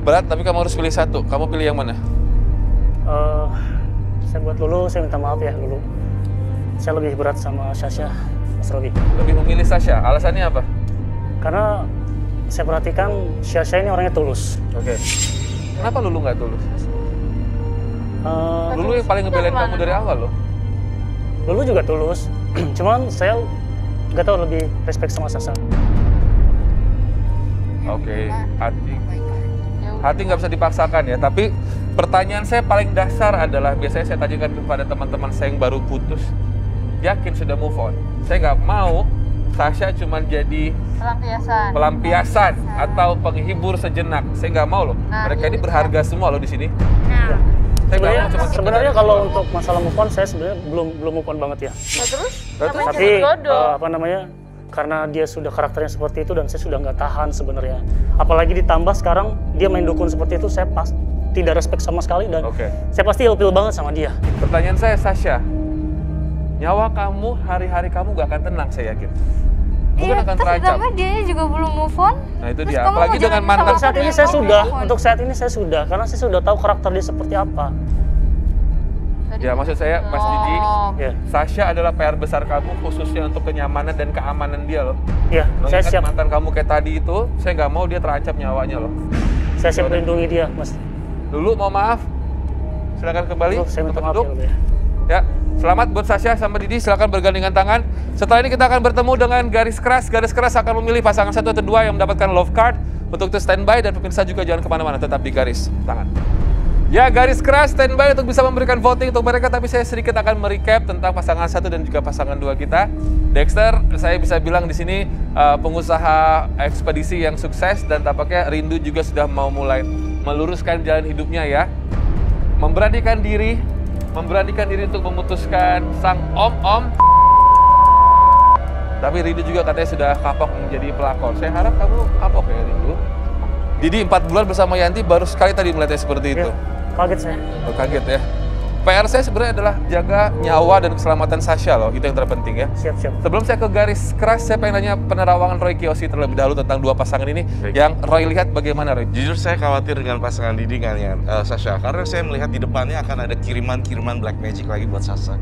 berat, tapi kamu harus pilih satu. Kamu pilih yang mana? Saya buat Lulu, saya minta maaf ya Lulu. Saya lebih berat sama Sasha, Mas Robi. Lebih memilih Sasha, alasannya apa? Karena saya perhatikan Sasha ini orangnya tulus. Oke. Kenapa Lulu nggak tulus? Lulu yang paling ngebelain kamu dari awal loh. Lulu juga tulus, cuman saya nggak tahu lebih respect sama Sasha. Oke, hati nggak bisa dipaksakan ya. Tapi pertanyaan saya paling dasar adalah biasanya saya tanyakan kepada teman-teman saya yang baru putus, yakin sudah move on. Saya nggak mau Sasha cuma jadi pelampiasan atau penghibur sejenak. Saya nggak mau loh. Mereka ini berharga semua loh di sini. Sebenarnya kalau untuk masalah move on, saya sebenarnya belum move on banget ya. Tapi apa namanya? Karena dia sudah karakternya seperti itu dan saya sudah nggak tahan sebenarnya. Apalagi ditambah sekarang dia main dukun seperti itu, saya tidak respect sama sekali dan saya pasti ilfil banget sama dia. Pertanyaan saya, Sasha, nyawa kamu, hari-hari kamu gak akan tenang saya yakin. Mungkin akan terancam. Terus dia juga belum move on. Nah itu dia, apalagi dengan mantan. Saat ini saya sudah, untuk saat ini saya sudah, karena saya sudah tahu karakter dia seperti apa. Ya maksud saya, Mas Didi, Sasha adalah PR besar kamu khususnya untuk kenyamanan dan keamanan dia loh. Iya, saya siap. Mantan kamu kayak tadi itu, saya nggak mau dia terancam nyawanya loh. Saya siap melindungi dia, Mas. Dulu mau maaf, silakan kembali. Saya minta maaf ya. Selamat buat Sasha sama Didi, silakan bergandengan tangan. Setelah ini kita akan bertemu dengan Garis Keras. Garis Keras akan memilih pasangan 1 atau 2 yang mendapatkan love card. Untuk itu standby dan pemirsa juga jangan kemana-mana, tetap di garis tangan. Ya, Garis Keras standby untuk bisa memberikan voting untuk mereka, tapi saya sedikit akan merecap tentang pasangan 1 dan juga pasangan 2 kita. Dexter, saya bisa bilang di sini pengusaha ekspedisi yang sukses dan tampaknya rindu juga sudah mau mulai meluruskan jalan hidupnya ya. Memberanikan diri untuk memutuskan sang om-om. Tapi Rindu juga katanya sudah kapok menjadi pelakor. Saya harap kamu kapok ya Rindu. Didi 4 bulan bersama Yanti baru sekali tadi melihatnya seperti itu. Kaget saya. Oh, kaget ya. PR saya sebenarnya adalah jaga nyawa dan keselamatan Sasha loh, itu yang terpenting ya. Siap. Sebelum saya ke Garis Keras, saya pengen nanya penerawangan Roy Kiyoshi terlebih dahulu tentang 2 pasangan ini. Yang Roy lihat bagaimana Roy? Jujur saya khawatir dengan pasangan Didi kan ya, Sasha, karena saya melihat di depannya akan ada kiriman-kiriman black magic lagi buat Sasha.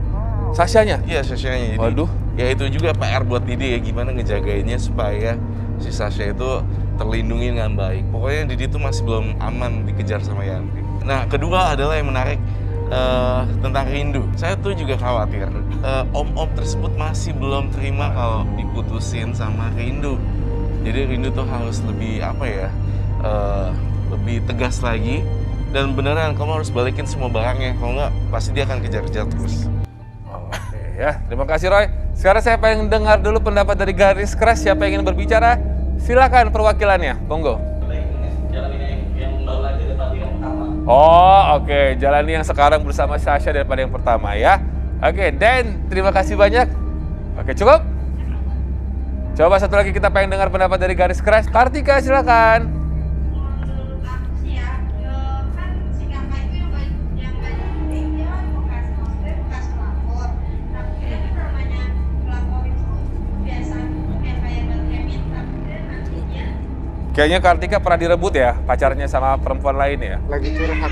Sashanya? Iya, Sashanya. Waduh. Ya itu juga PR buat Didi ya, gimana ngejagainnya supaya si Sasha itu terlindungi dengan baik. Pokoknya Didi itu masih belum aman dikejar sama Yanti. Nah, kedua adalah yang menarik tentang Rindu. Saya tuh juga khawatir om-om tersebut masih belum terima kalau diputusin sama Rindu. Jadi Rindu tuh harus lebih lebih tegas lagi dan beneran kamu harus balikin semua barangnya, kalau nggak pasti dia akan kejar-kejar terus. Oke ya, terima kasih Roy. Sekarang saya pengen dengar dulu pendapat dari Garis Keras. Siapa yang ingin berbicara? Silakan perwakilannya, monggo. Oh, oke. Jalani yang sekarang bersama Sasha daripada yang pertama ya. Oke, Dan, terima kasih banyak. Oke, cukup? Coba satu lagi kita pengen dengar pendapat dari Garis Keras. Kartika, silakan. Kayaknya Kartika pernah direbut ya pacarnya sama perempuan lain ya? Lagi curhat.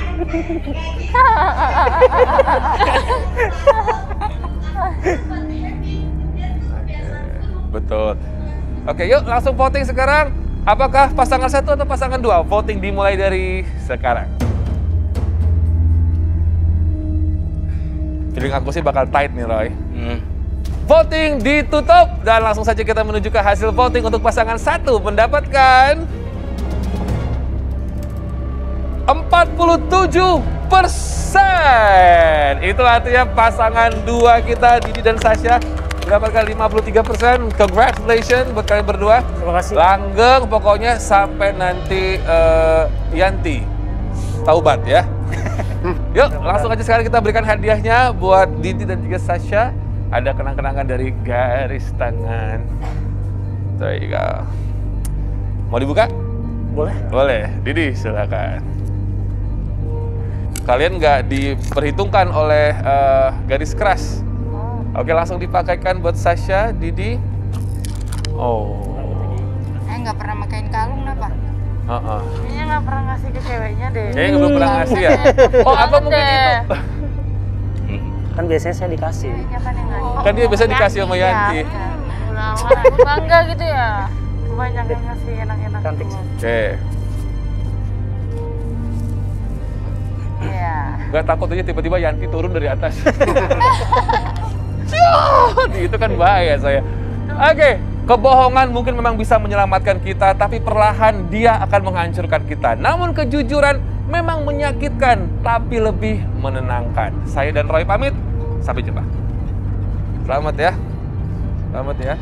Betul. Oke, yuk langsung voting sekarang. Apakah pasangan 1 atau pasangan 2? Voting dimulai dari sekarang. Feeling aku sih bakal tight nih, Roy. Voting ditutup dan langsung saja kita menuju ke hasil voting untuk pasangan 1 mendapatkan 47%. Itu artinya pasangan 2 kita Didi dan Sasha mendapatkan 53%. Congratulations buat kalian berdua. Terima kasih. Langgeng pokoknya sampai nanti Yanti taubat ya. Yuk, langsung aja sekarang kita berikan hadiahnya buat Didi dan juga Sasha. Ada kenang-kenangan dari garis tangan. There you go. Mau dibuka? Boleh. Boleh. Didi, silakan. Kalian nggak diperhitungkan oleh garis keras. Oke, langsung dipakaikan buat Sasha, Didi. Oh. Nggak pernah makain kalung, kenapa? Kayaknya nggak pernah ngasih ke ceweknya deh. Kayaknya belum pernah ngasih ya? Oh, apa mungkin itu? Kan biasanya saya dikasih. Kan dia biasa dikasih sama Yanti. Aku bangga gitu ya. Banyak yang ngasih enak-enak. Cantik sih. Oke. Iya. Gak takut aja tiba-tiba Yanti turun dari atas. Itu kan bahaya saya. Oke, kebohongan mungkin memang bisa menyelamatkan kita, tapi perlahan dia akan menghancurkan kita. Namun kejujuran memang menyakitkan, tapi lebih menenangkan. Saya dan Roy pamit, sampai jumpa. Selamat ya. Selamat ya.